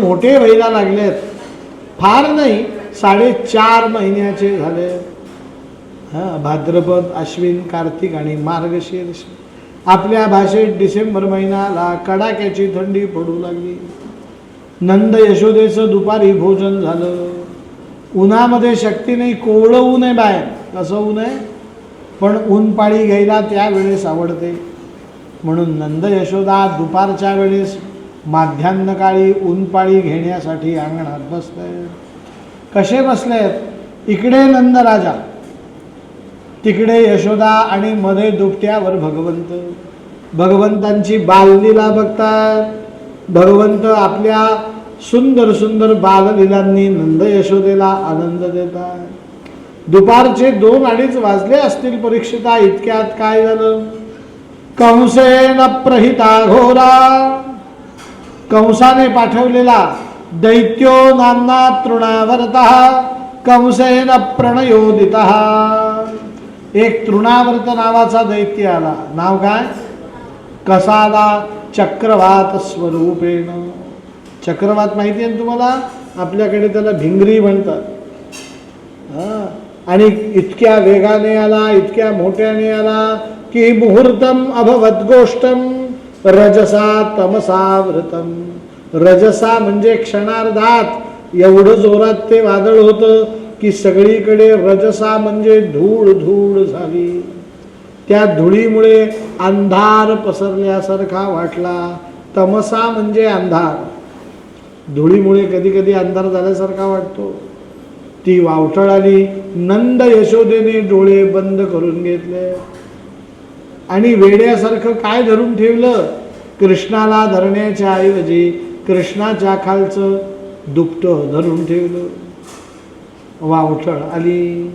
मोठे व्हायला लागलेत, फार नाही 4.5 महिन्याचे झाले. भाद्रपद, अश्विन, कार्तिक आणि मार्गशीर्ष. आपल्या भाषेत डिसेंबर महिन्याला कडाक्याची थंडी पडू लागली. नंद यशोदेचं दुपारी भोजन झालं. उन्हामध्ये शक्ती नाही, कोवळं ऊन आहे बाहेर. कसं ऊन आहे, पण ऊन पाळी घ्यायला त्यावेळेस आवडते. म्हणून नंद यशोदा दुपारच्या वेळेस माध्यान्हकाळी ऊनपाळी घेण्यासाठी अंगणात बसले. कसे बसलेत? इकडे नंदराजा, तिकडे यशोदा आणि मध्ये दुपट्यावर भगवंत. भगवंतांची बाललीला बघतात. भगवंत आपल्या सुंदर सुंदर बाललीलांनी नंद यशोदेला आनंद देतात. दुपारचे 2-2:30 वाजले असतील परीक्षिता. इतक्यात काय झालं? कंसेन प्रहिता घोरा, कंसाने पाठवलेला दैत्यो नामना तृणावर्तः कंसेन प्रणयोदितः. एक तृणावर्त नावाचा दैत्य आला. नाव काय? कसाला चक्रवात स्वरूपेण. चक्रवात माहिती आहे तुम्हाला? आपल्याकडे त्याला भिंगरी म्हणतात. आणि इतक्या वेगाने आला, इतक्या मोठ्याने आला की मुहूर्तम अभवत गोष्टम रजसा तमसावृतम. रजसा म्हणजे क्षणार्धात एवढं जोरात ते वादळ होतं की सगळीकडे रजसा म्हणजे धूळ धूळ झाली. त्या धुळीमुळे अंधार पसरल्यासारखा वाटला. तमसा म्हणजे अंधार. धुळीमुळे कधी कधी अंधार झाल्यासारखा वाटतो. ती वावटळ आली. नंद यशोदेने डोळे बंद करून घेतले आणि वेड्यासारखं काय धरून ठेवलं? कृष्णाला धरण्याच्या ऐवजी कृष्णाच्या खालचं दुपटं धरून ठेवलं. वावटळ आली,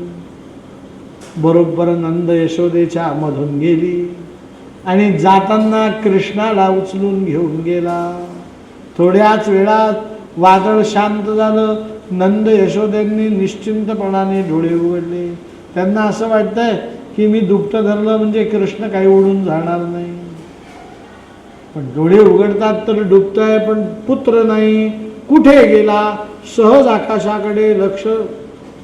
बरोबर नंद यशोदेच्या मधून गेली आणि जाताना कृष्णाला उचलून घेऊन गेला. थोड्याच वेळात वादळ शांत झालं. नंद यशोदेंनी निश्चिंतपणाने डोळे उघडले. त्यांना असं वाटतंय की मी दुपटं धरलं म्हणजे कृष्ण काही ओढून जाणार नाही. पण डोळे उघडतात तर डुबतंय, पण पुत्र नाही. कुठे गेला? सहज आकाशाकडे लक्ष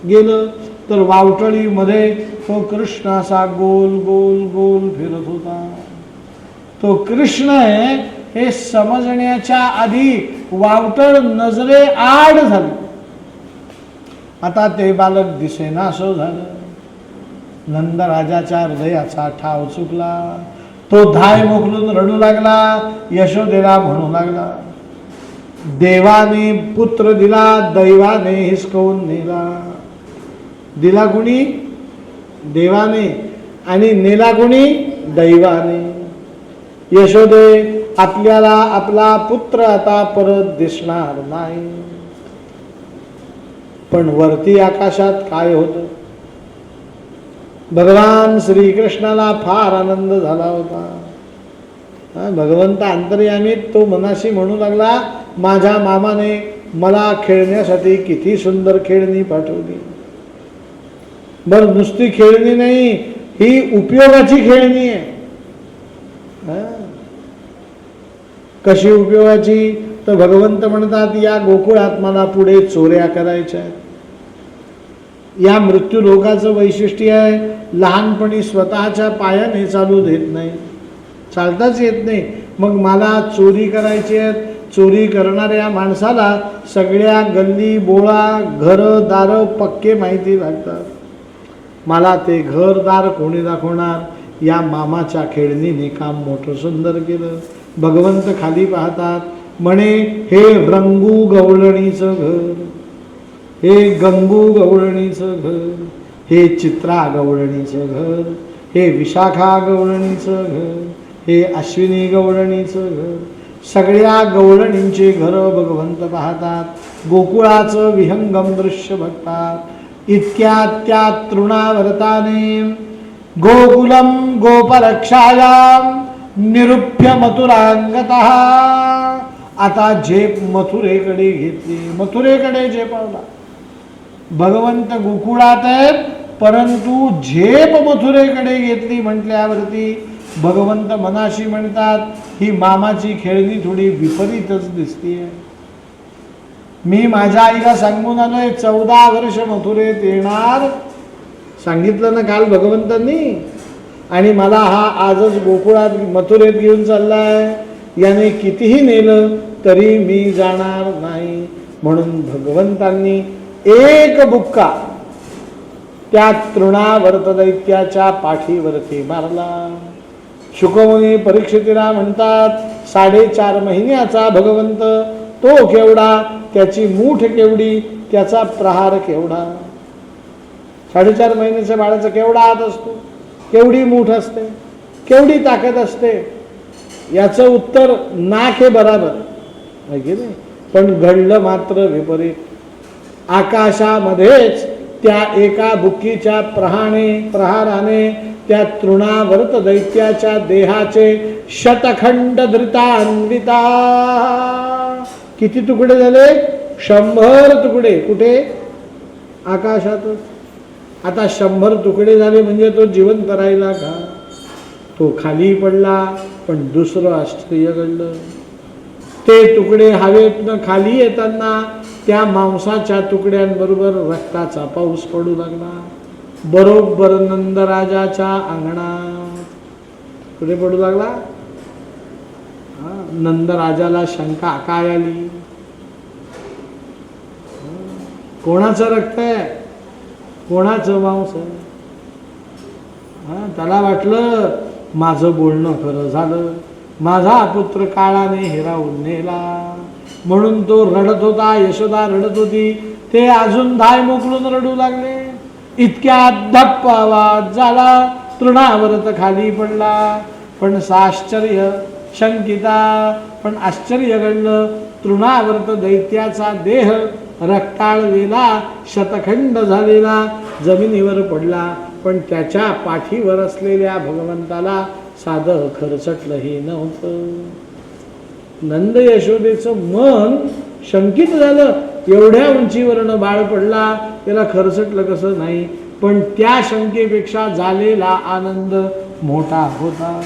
गेलं तर वावटळीमध्ये तो कृष्ण असा गोल गोल गोल फिरत होता. तो कृष्ण आहे हे समजण्याच्या आधी वावटळ नजरे आड झाली. आता ते बालक दिसेना असं झालं. नंदराजाच्या हृदयाचा ठाव चुकला. तो धाय मोकलून रडू लागला. यशोदेला म्हणू लागला, देवाने पुत्र दिला, दैवाने हिसकवून नेला. दिला कुणी? देवाने. आणि नेला कुणी? दैवाने. यशोदे, आपल्याला आपला पुत्र आता परत दिसणार नाही. पण वरती आकाशात काय होतं? भगवान श्रीकृष्णाला फार आनंद झाला होता. भगवंत अंतर्यामी. तो मनाशी म्हणू लागला, माझ्या मामाने मला खेळण्यासाठी किती सुंदर खेळणी पाठवली. बरं, नुसती खेळणी नाही, ही उपयोगाची खेळणी आहे. कशी उपयोगाची? तर भगवंत म्हणतात, या गोकुळात मला पुढे चोऱ्या करायच्या. या मृत्यू लोकाचं वैशिष्ट्य आहे, लहानपणी स्वतःच्या पायाने चालू देत नाही, चालताच येत नाही. मग मला चोरी करायची आहे. चोरी करणाऱ्या माणसाला सगळ्या गल्ली बोळा घरं दारं पक्के माहिती लागतात. मला ते घरदार कोणी दाखवणार? या मामाच्या खेळणीने काम मोठं सुंदर केलं. भगवंत खाली पाहतात, म्हणे, हे रंगू गवळणीचं घर, हे गंगू गवळणीचं घर, हे चित्रा गवळणीचं घर, हे विशाखा गवळणीचं घर, हे अश्विनी गवळणीचं घर. सगळ्या गवळणींचे घरं भगवंत पाहतात. गोकुळाचं विहंगम दृश्य बघतात. इतक्यात त्या तृणावर्ताने गोकुलम गोपरक्षायाम निरुप्य मथुरांगतः. आता झेप मथुरेकडे घेतली. मथुरेकडे झेपावला. भगवंत गोकुळात आहेत, परंतु झेप मथुरेकडे घेतली म्हटल्यावरती भगवंत मनाशी म्हणतात, ही मामाची खेळणी थोडी विपरीतच दिसतीये. मी माझ्या आईला सांगून आलोय 14 वर्ष मथुरेत येणार, सांगितलं ना काल भगवंतांनी. आणि मला हा आजच गोकुळात मथुरेत घेऊन चाललाय, याने कितीही नेलं तरी मी जाणार नाही. म्हणून भगवंतांनी एक बुक्का त्या तृणावर्त दैत्याच्या पाठीवरती मारला. शुकमुनी परीक्षितीला म्हणतात, 4.5 महिन्याचा भगवंत, तो केवढा, त्याची मूठ केवढी, त्याचा प्रहार केवढा. 4.5 महिन्याच्या बाळाचा केवढा हात असतो, केवढी मूठ असते, केवढी ताकद असते. याचं उत्तर नाक हे बराबर आहे की नाही. पण घडलं मात्र विपरीत. आकाशामध्येच त्या एका बुक्कीच्या प्रहाराने त्या तृणावर्त दैत्याच्या देहाचे शतखंड धृतान्विता. किती तुकडे झाले? 100 तुकडे. कुठे? आकाशातच. आता 100 तुकडे झाले म्हणजे तो जिवंत राहिला का? तो खाली पडला. पण दुसरं आश्चर्य घडलं. ते तुकडे हवेतनं खाली येताना त्या मांसाच्या तुकड्यांबरोबर रक्ताचा पाऊस पडू लागला. बरोबर नंदराजाच्या अंगणात. कुठे पडू लागला? नंदराजाला शंका काय आली? कोणाचं रक्त आहे, कोणाचं मांस आहे? त्याला वाटलं माझं बोलणं खरं झालं, माझा पुत्र काळाने हिरावून नेला. म्हणून तो रडत होता, यशोदा रडत होती. ते अजून धाय मोकलून रडू लागले. इतक्यात धप्प आवाज झाला, तृणावर्त खाली पडला. पण साश्चर्य शंकिता, पण आश्चर्य घडलं. तृणावर्त दैत्याचा देह रक्ताळलेला, शतखंड झालेला जमिनीवर पडला. पण त्याच्या पाठीवर असलेल्या भगवंताला साधं खरचटलंही नव्हतं. नंद यशोदेचं मन शंकित झालं. एवढ्या उंचीवरनं बाळ पडला, त्याला खरचटलं कसं नाही. पण त्या शंकेपेक्षा झालेला आनंद मोठा होता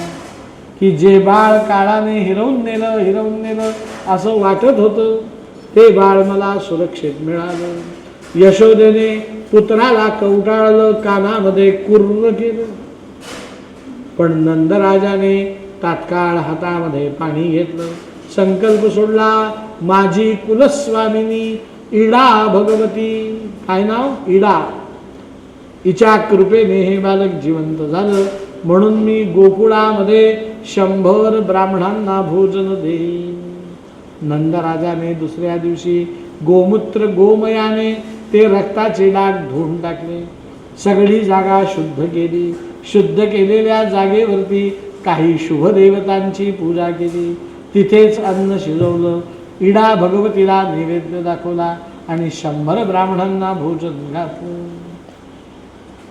की जे बाळ काळाने हिरवून नेलं असं वाटत होतं, ते बाळ मला सुरक्षित मिळालं. यशोदेने पुत्राला कवटाळलं, कानामध्ये कुर्र केलं. पण नंदराजाने तात्काळ हातामध्ये पाणी घेतलं, संकल्प सोडला, माझी कुलस्वामिनी इडा भगवती, काय नाव? इडा. हिच्या कृपेने हे बालक जिवंत झालं. म्हणून मी गोकुळामध्ये 100 ब्राह्मणांना भोजन देईन. नंदराजाने दुसऱ्या दिवशी गोमूत्र गोमयाने ते रक्ताचे डाग धुवून टाकले. सगळी जागा शुद्ध केली. शुद्ध केलेल्या जागेवरती काही शुभ देवतांची पूजा केली. तिथेच अन्न शिजवलं. इडा भगवतीला नैवेद्य दाखवला आणि 100 ब्राह्मणांना भोजन घातलं.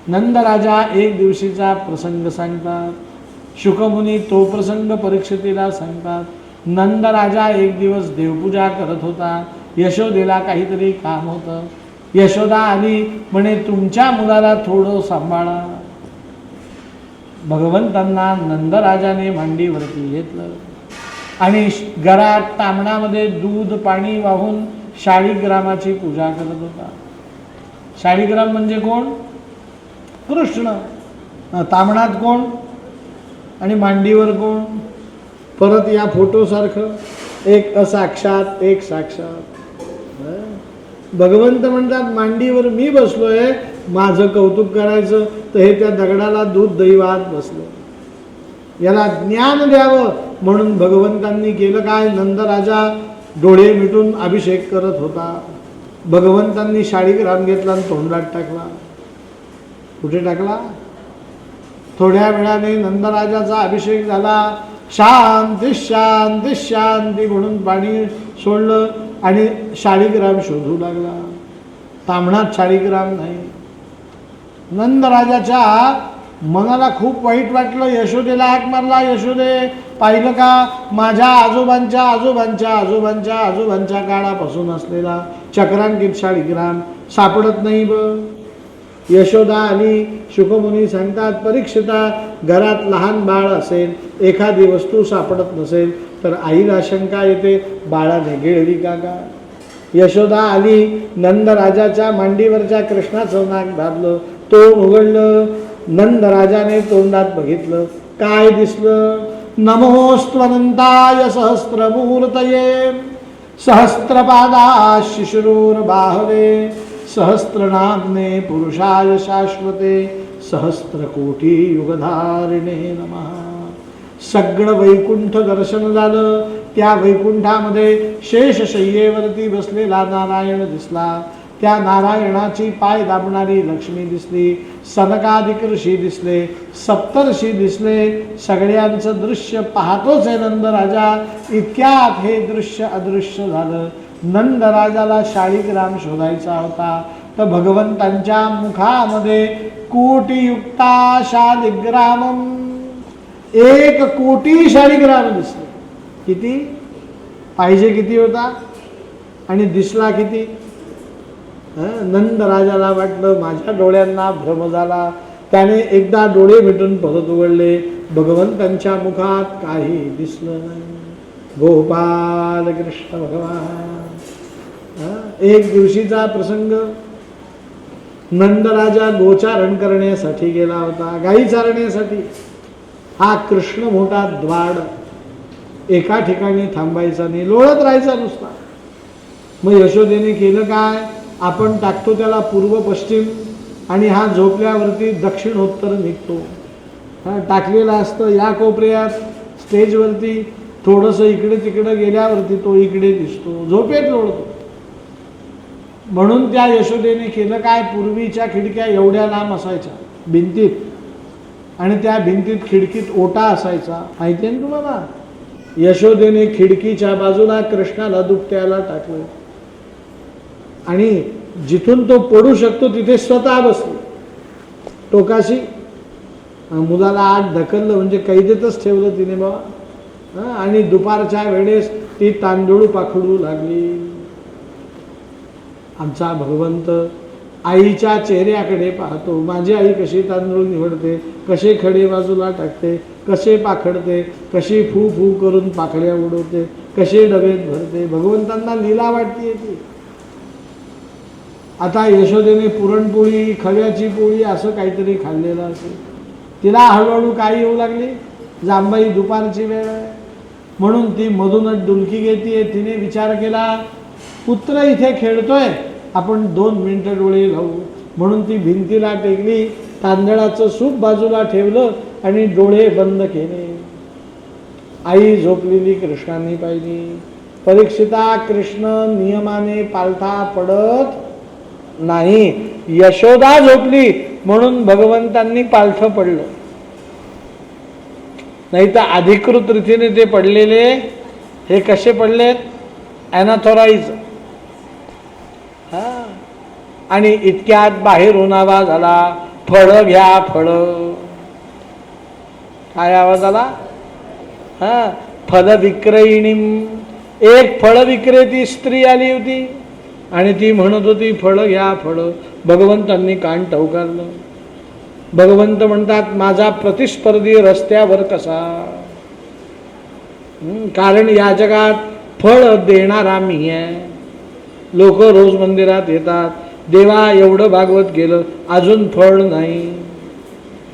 नंदराजा एक दिवशीचा प्रसंग सांगतात. शुकमुनी तो प्रसंग परीक्षितीला सांगतात. नंदराजा एक दिवस देवपूजा करत होता. यशोदेला काहीतरी काम होतं. यशोदा आली, म्हणे तुमच्या मुलाला थोडं सांभाळा. भगवंतांना नंदराजाने मांडीवरती घेतलं आणि घरात तामणामध्ये दूध पाणी वाहून शाळीग्रामाची पूजा करत होता. शाळीग्राम म्हणजे कोण? कृष्ण. तामणात कोण आणि मांडीवर कोण? परत या फोटो सारखं एक असाक्षात एक साक्षात. भगवंत म्हणतात मांडीवर मी बसलोय, माझं कौतुक करायचं तर हे त्या दगडाला दूध दही वाहत बसलं. याला ज्ञान द्यावं म्हणून भगवंतांनी केलं काय? नंदराजा डोळे मिटून अभिषेक करत होता. भगवंतांनी शाळीग्राम घेतला आणि तोंडात टाकला. कुठे टाकला? थोड्या वेळाने नंदराजाचा अभिषेक झाला. शांती शांती शांती म्हणून पाणी सोडलं आणि शाळीग्राम शोधू लागला. तामणात शाळीग्राम नाही. नंदराजाच्या मनाला खूप वाईट वाटलं. यशोदेला हाक मारला, यशोदे पाहिलं का? माझ्या आजोबांच्या आजोबांच्या आजोबांच्या आजोबांच्या काळापासून असलेला चक्रांकित शाळीग्राम सापडत नाही ब. यशोदा आली. शुकमुनी सांगतात, परीक्षिता, घरात लहान बाळ असेल, एखादी वस्तू सापडत नसेल तर आईला शंका येते, बाळाने गिळली का? यशोदा आली, नंद राजाच्या मांडीवरच्या कृष्णाचं नाक दाबलं, तोंड उघडलं. नंद राजाने तोंडात बघितलं, काय दिसलं? नमोस्त्वनंताय सहस्त्रमूर्तये सहस्त्रपादा शिशुरूरबाहवे सहस्त्रनाम्ने पुरुषाय शाश्वते सहस्त्रकोटी युगधारिणे नमः. सगळं वैकुंठ दर्शन झालं. त्या वैकुंठामध्ये शेषशय्येवरती बसलेला नारायण दिसला. त्या नारायणाची पाय दाबणारी लक्ष्मी दिसली. सनकादिक ऋषी दिसले, सप्तर्षी दिसले. सगळ्यांचं दृश्य पाहतोच आहे नंद राजा. इतक्यात हे दृश्य अदृश्य झालं. नंद राजाला शाळीग्राम शोधायचा होता, तर भगवंतांच्या मुखामध्ये कोटीयुक्ता शालिग्रामम, 1 कोटी शालिग्राम दिसले. किती पाहिजे किती होता आणि दिसला किती? नंद राजाला वाटलं माझ्या डोळ्यांना भ्रम झाला. त्याने एकदा डोळे मिटून परत उघडले. भगवंतांच्या मुखात काही दिसलं नाही. गोपाल कृष्ण भगवान. एक दिवशीचा प्रसंग. नंदराजा गोचारण करण्यासाठी गेला होता, गाई चारण्यासाठी. हा कृष्ण मोठा द्वाड, एका ठिकाणी थांबायचा नाही, लोळत राहायचा नुसता. मग यशोदेने केलं काय? आपण टाकतो त्याला पूर्व पश्चिम आणि हा झोपल्यावरती दक्षिणोत्तर निघतो. टाकलेलं असतं या कोपऱ्यात स्टेजवरती, थोडंसं इकडे तिकडे गेल्यावरती तो इकडे दिसतो, झोपेत लोळतो. म्हणून त्या यशोदेने केलं काय? पूर्वीच्या खिडक्या एवढ्या लांब असायच्या भिंतीत, आणि त्या भिंतीत खिडकीत ओटा असायचा, माहिती आहे ना तुम्हाला? यशोदेने खिडकीच्या बाजूला कृष्णाला दुपट्याला टाकलं आणि जिथून तो पडू शकतो तिथे स्वतः बसली टोकाशी. मुलाला आत ढकललं म्हणजे कैदेतच ठेवलं तिने बाबा. आणि दुपारच्या वेळेस ती तांदूळ पाखडू लागली. आमचा भगवंत आईच्या चेहऱ्याकडे पाहतो. माझी आई कशी तांदूळ निवडते, कसे खडे बाजूला टाकते, कसे पाखडते, कशी फू फू करून पाखड्या उडवते, कसे डबेत भरते. भगवंतांना लीला वाटते ती. आता यशोदेने पुरणपोळी, खव्याची पोळी असं काहीतरी खाल्लेलं असेल. तिला हळूहळू काय येऊ लागली? जांबाई दुपारची वेळ आहे म्हणून ती मधूनच डुलकी घेते. तिने विचार केला पुत्र इथे खेळतोय, आपण 2 मिनिटं डोळे लावू. म्हणून ती भिंतीला टेकली, तांदळाचं सूप बाजूला ठेवलं आणि डोळे बंद केले. आई झोपलेली कृष्णाने पाहिली. परीक्षिता, कृष्ण नियमाने पालथा पडत नाही. यशोदा झोपली म्हणून भगवंतांनी पालथं पडलं, नाही तर अधिकृत रीतीने ते पडलेले. हे कसे पडलेत? अनऑथराइज. आणि इतक्यात बाहेरून आवाज आला, फळ घ्या फळ. काय आवाज आला? फल विक्रयिणी. एक फळ विक्रेती स्त्री आली होती आणि ती म्हणत होती फळ घ्या फळ. भगवंतांनी कान टवकारलं. भगवंत म्हणतात माझा प्रतिस्पर्धी रस्त्यावर कसा? कारण या जगात फळ देणारा मी आहे. लोक रोज मंदिरात येतात, देवा एवढं भागवत गेलं अजून फळ नाही,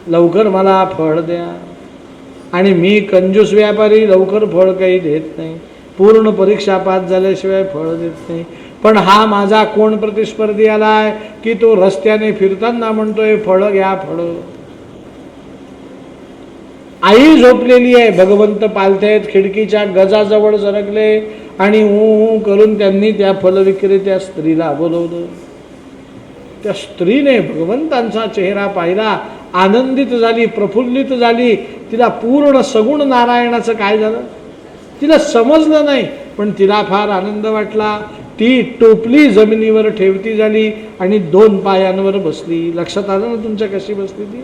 लवकर मला फळ द्या. आणि मी कंजूस व्यापारी, लवकर फळ काही देत नाही. पूर्ण परीक्षा पास झाल्याशिवाय फळ देत नाही. पण हा माझा कोण प्रतिस्पर्धी आलाय की तो रस्त्याने फिरताना म्हणतोय फळ घ्या फळ. आई झोपलेली आहे. भगवंत पालथेत खिडकीच्या गजाजवळ सरकले आणि ऊ करून त्यांनी त्या फल विक्रेत्या स्त्रीला बोलवलं. त्या स्त्रीने भगवंतांचा चेहरा पाहिला, आनंदित झाली, प्रफुल्लित झाली. तिला पूर्ण सगुण नारायणाचं काय झालं तिला समजलं नाही, पण तिला फार आनंद वाटला. ती टोपली जमिनीवर ठेवती झाली आणि 2 पायांवर बसली. लक्षात आलं ना तुमच्या कशी बसली ती?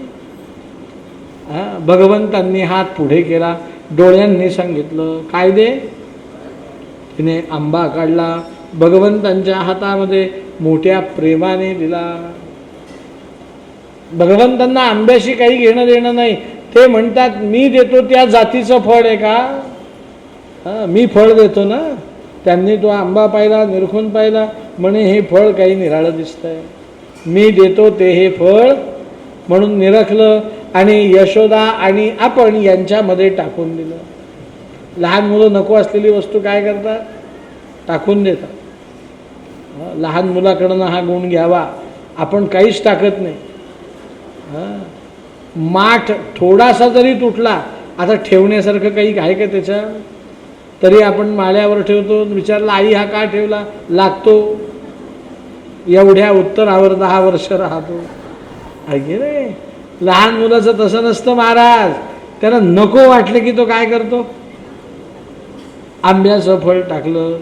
भगवंतांनी हात पुढे केला, डोळ्यांनी सांगितलं काय दे. तिने आंबा काढला, भगवंतांच्या हातामध्ये मोठ्या प्रेमाने दिला. भगवंतांना आंब्याशी काही घेणं देणं नाही. ते म्हणतात मी देतो त्या जातीचं फळ आहे का? मी फळ देतो ना, त्यांनी तो आंबा पाहिला, निरखून पाहिला, म्हणे हे फळ काही निराळं दिसतंय, मी देतो ते हे फळ म्हणून निरखलं आणि यशोदा आणि आपण यांच्यामध्ये टाकून दिलं. लहान मुलं नको असलेली वस्तू काय करतात? टाकून देतात. लहान मुलाकडनं हा गुण घ्यावा, आपण काहीच टाकत नाही. माठ थोडासा जरी तुटला, आता ठेवण्यासारखं काही आहे का त्याच्या? तरी आपण माळ्यावर ठेवतो. विचारला आई हा का ठेवला? लागतो. एवढ्या उत्तरावर 10 वर्ष राहतो. ऐके रे, लहान मुलाचं तसं नसतं महाराज. त्याला नको वाटलं की तो काय करतो? आंब्याचं फळ टाकलं,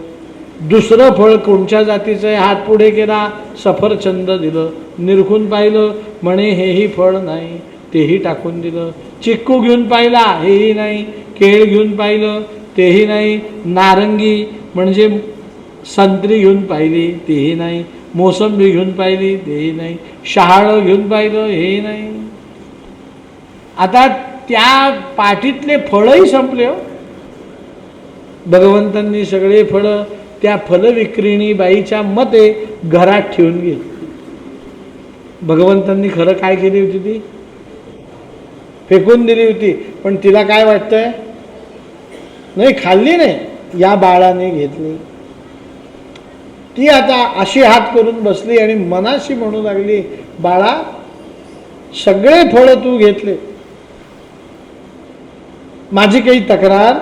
दुसरं फळ कोणत्या जातीचं आहे हात पुढे केला, सफरचंद दिलं, निरखून पाहिलं, म्हणे हेही फळ नाही, तेही टाकून दिलं. चिक्कू घेऊन पाहिला, हेही नाही. केळ घेऊन पाहिलं, तेही नाही. नारंगी म्हणजे संत्री घेऊन पाहिली, तेही नाही. मोसंबी घेऊन पाहिली, तेही नाही. शहाळं घेऊन पाहिलं, हेही नाही. आता त्या पाठीतले फळही संपले. भगवंतांनी सगळे फळं त्या फलविक्रिणी बाईच्या मते घरात ठेवून घेतली. भगवंतांनी खरं काय केली होती? ती फेकून दिली होती. पण तिला काय वाटतंय? नाही, खाल्ली नाही, या बाळाने घेतली. ती आता अशी हात करून बसली आणि मनाशी म्हणू लागली, बाळा सगळे फळं तू घेतले, माझी काही तक्रार,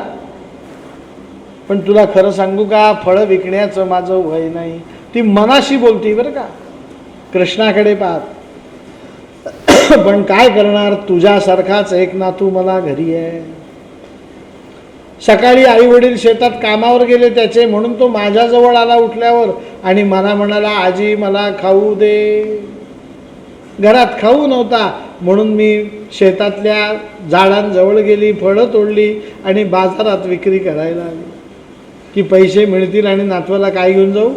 पण तुला खरं सांगू का, फळं विकण्याचं माझं वय नाही. ती मनाशी बोलती बरं का, कृष्णाकडे पाहत. पण काय करणार, तुझ्यासारखाच एक नातू मला घरी आहे. सकाळी आई वडील शेतात कामावर गेले त्याचे, म्हणून तो माझ्याजवळ आला उठल्यावर आणि मला म्हणाला, आजी मला खाऊ दे. घरात खाऊ नव्हता म्हणून मी शेतातल्या झाडांजवळ गेली, फळं तोडली आणि बाजारात विक्री करायला आली की पैसे मिळतील आणि नातवाला काय घेऊन जाऊ.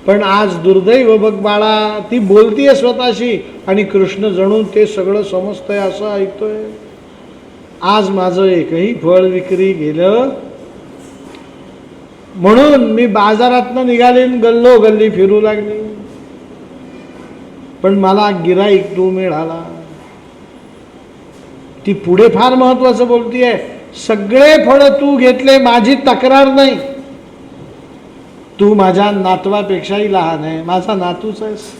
पण आज दुर्दैव बघ बाळा, ती बोलतीये स्वतःशी आणि कृष्ण जणू ते सगळं समजतंय असं ऐकतोय. आज माझं एकही फळ विक्री गेलं, म्हणून मी बाजारातनं निघाले, गल्लो गल्ली फिरू लागली, पण मला गिराईक तू मिळाला. ती पुढे फार महत्वाचं बोलतीये, सगळे फळ तू घेतले, माझी तक्रार नाही, तू माझ्या नातवापेक्षाही लहान आहे, माझा नातूच आहेस.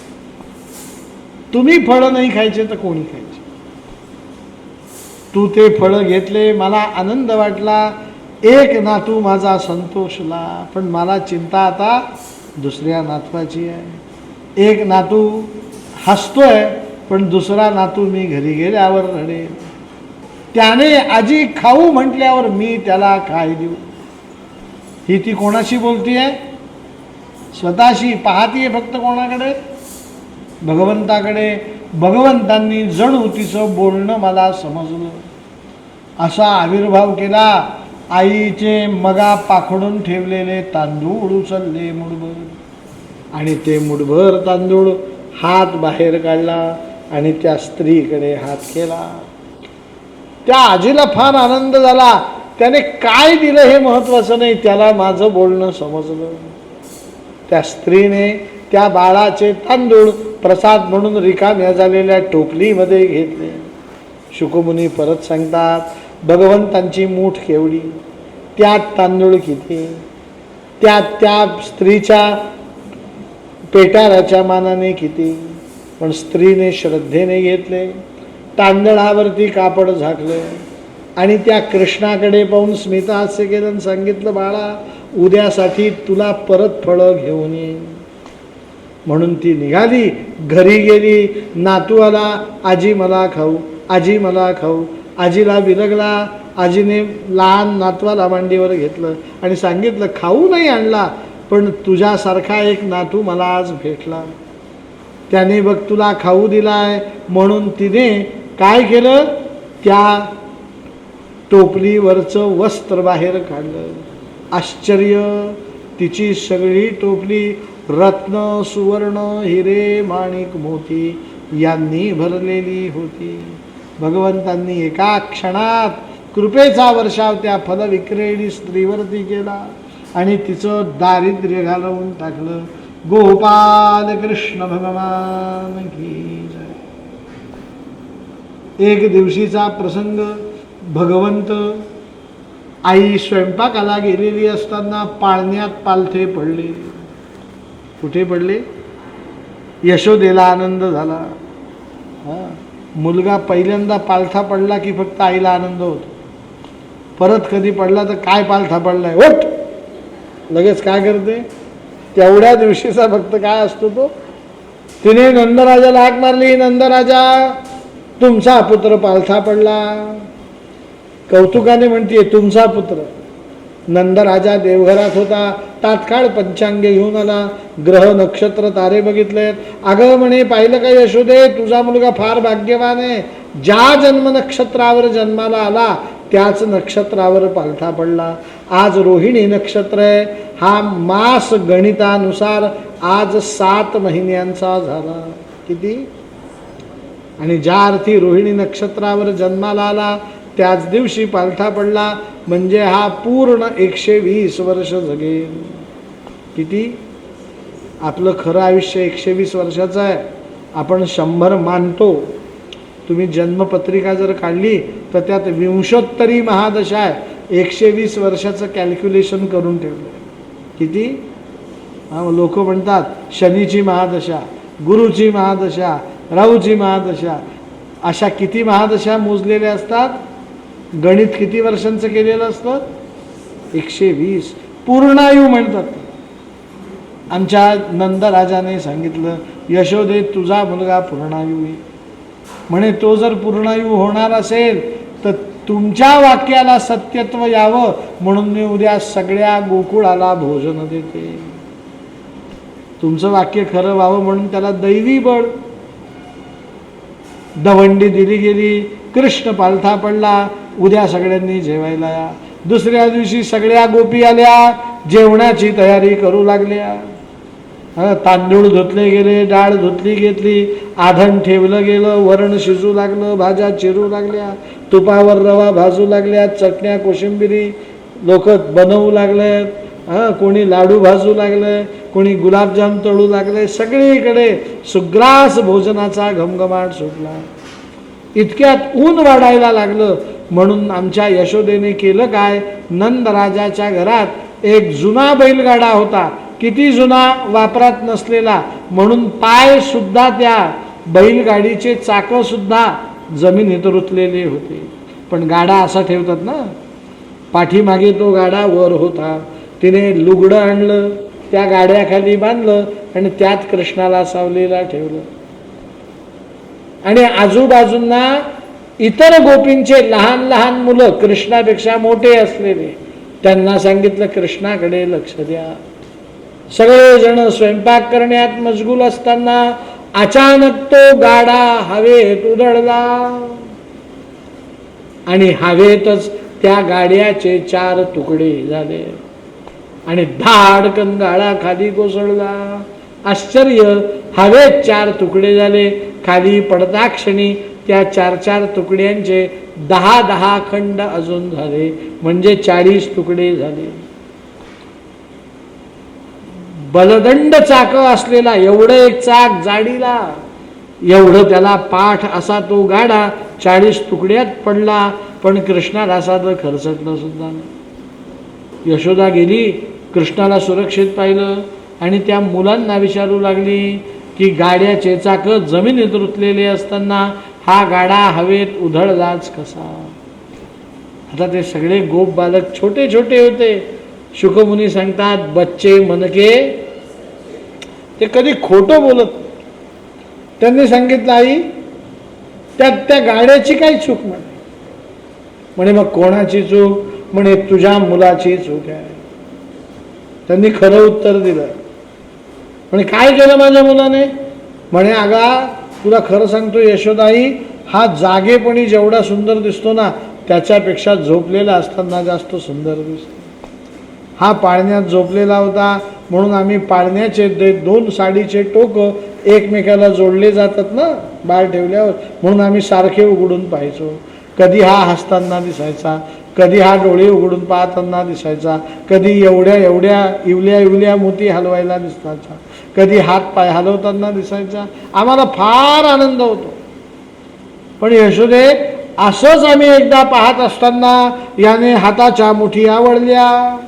तुम्ही फळं नाही खायचे तर कोणी खायचे? तू ते फळं घेतले, मला आनंद वाटला, एक नातू माझा संतोषला. पण मला चिंता आता दुसऱ्या नातवाची आहे. एक नातू हसतोय, पण दुसरा नातू मी घरी गेल्यावर रडेल. त्याने आजी खाऊ म्हटल्यावर मी त्याला काय देऊ? ही ती कोणाशी बोलतीये? स्वतःशी. पाहतीये फक्त कोणाकडे? भगवंताकडे. भगवंतांनी जणू तिचं बोलणं मला समजलं, असा आविर्भाव केला. आईचे मगा पाखडून ठेवलेले तांदूळ उचलले मुठभर, आणि ते मुठभर तांदूळ हात बाहेर काढला आणि त्या स्त्रीकडे हात केला. त्या आजीला फार आनंद झाला. त्याने काय दिलं हे महत्वाचं नाही, त्याला माझं बोलणं समजलं. त्या स्त्रीने त्या बाळाचे तांदूळ प्रसाद म्हणून रिकाम्या झालेल्या टोपलीमध्ये घेतले. शुकमुनी परत सांगतात, भगवंतांची मूठ केवढी, त्यात तांदूळ किती, त्यात त्या स्त्रीच्या पेटाराच्या मानाने किती. पण स्त्रीने श्रद्धेने घेतले, तांदळावरती कापड झाकले आणि त्या कृष्णाकडे पाहून स्मितहास्य केलं आणि सांगितलं, बाळा उद्यासाठी तुला परत फळं घेऊन येईन. म्हणून ती निघाली, घरी गेली. नातू आला, आजी मला खाऊ, आजी मला खाऊ. आजीला विरगला. आजीने लहान नातवाला मांडीवर घेतलं आणि सांगितलं, खाऊ नाही आणला, पण तुझ्यासारखा एक नातू मला आज भेटला, त्याने बघ तुला खाऊ दिलाय. म्हणून तिने काय केलं, त्या टोपलीवरचं वस्त्र बाहेर काढलं. आश्चर्य, तिची सगळी टोपली रत्न, सुवर्ण, हिरे, माणिक, मोती यांनी भरलेली होती. भगवंतांनी एका क्षणात कृपेचा वर्षाव त्या फलविक्रेणी स्त्रीवरती केला. आणि तिचं दारिद्र्य घालवून टाकलं. गोपाल कृष्ण भगवान की जय. एक दिवशीचा प्रसंग. भगवंत आई स्वयंपाकाला गेलेली असताना पाळण्यात पालथे पडले. कुठे पडले? यशोदेला आनंद झाला. मुलगा पहिल्यांदा पालथा पडला की फक्त आईला आनंद होतो. परत कधी पडला तर काय पालथा पडलाय, ओठ लगेच काय करते? तेवढ्या दिवशीचा फक्त काय असतो तो. तिने नंदराजाला हाक मारली, नंदराजा तुमचा पुत्र पालथा पडला. कौतुकाने म्हणते तुमचा पुत्र. नंदराजा देवघरात होता. तात्काळ पंचांगे घेऊन आला. ग्रह नक्षत्र तारे बघितलेत. अगं म्हणे पाहिलं का यशोदे, तुझा मुलगा फार भाग्यवान आहे. ज्या जन्म नक्षत्रावर जन्माला आला त्याच नक्षत्रावर पालथा पडला. आज रोहिणी नक्षत्र आहे. हा मास गणितानुसार आज 7 महिन्यांचा झाला. किती? आणि ज्या अर्थी रोहिणी नक्षत्रावर जन्माला आला त्याच दिवशी पालथा पडला म्हणजे हा पूर्ण 120 वर्ष जगेल. किती? आपलं खरं आयुष्य 120 वर्षाचं आहे. आपण 100 मानतो. तुम्ही जन्मपत्रिका जर काढली तर त्यात 20वी महादशा आहे. 120 वर्षाचं कॅल्क्युलेशन करून ठेवलं. किती? लोक म्हणतात शनीची महादशा, गुरुची महादशा, राहूची महादशा, अशा किती महादशा मोजलेल्या असतात. गणित किती वर्षांचं केलेलं असतं? 120. पूर्णायू म्हणतात. आमच्या नंदराजाने सांगितलं यशोदे तुझा मुलगा पूर्णायू आहे. म्हणे तो जर पूर्णायू होणार असेल तर तुमच्या वाक्याला सत्यत्व यावं म्हणून मी उद्या सगळ्या गोकुळाला भोजन देते. तुमचं वाक्य खरं व्हावं म्हणून त्याला दैवी बळ. दवंडी दिली गेली. कृष्ण पालथा पडला. उद्या सगळ्यांनी जेवायला या. दुसऱ्या दिवशी सगळ्या गोपी आल्या. जेवणाची तयारी करू लागल्या. तांदूळ धुतले गेले, डाळ धुतली घेतली, आधण ठेवलं गेलं, वरण शिजू लागलं, भाज्या चिरू लागल्या, तुपावर रवा भाजू लागल्या, चटण्या कोशिंबिरी लोक बनवू लागले. कोणी लाडू भाजू लागले, कोणी गुलाबजाम तळू लागले. सगळीकडे सुग्रास भोजनाचा घमघमाट सुटला. इतक्यात ऊन वाढायला लागलं म्हणून आमच्या यशोदेने केलं काय, नंदराजाच्या घरात एक जुना बैलगाडा होता. किती जुना, वापरात नसलेला. म्हणून पाय सुद्धा त्या बैलगाडीचे चाक सुद्धा जमिनीत रुतलेले होते. पण गाडा असा ठेवतात ना, पाठीमागे तो गाडा वर होता. तिने लुगडं आणलं, त्या गाड्याखाली बांधलं आणि त्यात कृष्णाला सावलीला ठेवलं. आणि आजूबाजूंना इतर गोपींचे लहान लहान मुलं कृष्णापेक्षा मोठे असलेले, त्यांना सांगितलं कृष्णाकडे लक्ष द्या. सगळेजण स्वयंपाक करण्यात मशगूल असताना अचानक तो गाडा हवेत उधळला आणि हवेतच त्या गाड्याचे 4 तुकडे झाले आणि धाडकन गाडा खाली कोसळला. आश्चर्य, हवेत 4 तुकडे झाले. खाली पडता क्षणी त्या 4 तुकड्यांचे 10 खंड अजून झाले म्हणजे 40 तुकडे झाले. बलदंड चाक असलेला एवढं एक चाक जाडीला, एवढं त्याला पाठ असा तो गाडा 40 तुकड्यात पडला. पण कृष्णाला साधं खरचटलं सुद्धा नाही. यशोदा गेली, कृष्णाला सुरक्षित पाहिलं आणि त्या मुलांना विचारू लागली की गाड्याचे चाक जमिनीत रुतलेले असताना हा गाडा हवेत उधळलाच कसा. आता ते सगळे गोप बालक छोटे छोटे होते. शुकमुनी सांगतात बच्चे मनके, ते कधी खोटं बोलत. त्यांनी सांगितलं आई त्या गाड्याची काही चूक म्हणे. मग कोणाची चूक? म्हणे तुझ्या मुलाची चूक आहे. त्यांनी खरं उत्तर दिलं. म्हणे काय केलं माझ्या मुलाने? म्हणे अगा तुला खरं सांगतो यशोदाई, हा जागेपणी जेवढा सुंदर दिसतो ना त्याच्यापेक्षा झोपलेला असताना जास्त सुंदर दिसतो. हा पाळण्यात झोपलेला होता म्हणून आम्ही पाळण्याचे 2 साडीचे टोक एकमेकाला जोडले जातात ना बाळ ठेवल्यावर, म्हणून आम्ही सारखे उघडून पाहायचो. कधी हा हसताना दिसायचा, कधी हा डोळे उघडून पाहताना दिसायचा, कधी एवढ्या एवढ्या इवल्या इवल्या मोती हलवायला दिसायचा, कधी हात पाय हलवताना दिसायचा. आम्हाला फार आनंद होतो. पण यशोदे, असंच आम्ही एकदा पाहत असताना याने हाताच्या मुठी आवडल्या,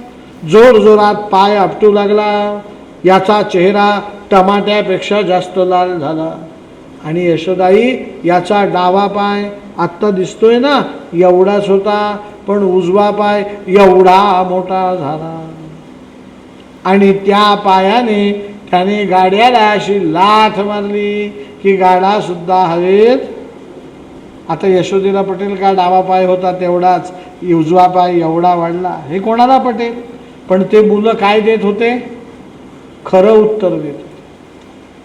जोर जोरात पाय आपटू लागला, याचा चेहरा टमाट्यापेक्षा जास्त लाल झाला. आणि यशोदाई, याचा डावा पाय आत्ता दिसतोय ना एवढाच होता, पण उजवा पाय एवढा मोठा झाला. आणि त्या पायाने त्याने गाड्याला अशी लाथ मारली की गाडा सुद्धा हवेत. आता यशोदेला पटेल का डावा पाय होता तेवढाच, उजवा पाय एवढा वाढला? हे कोणाला पटेल? पण ते मुलं काय देत होते? खरं उत्तर देत होते.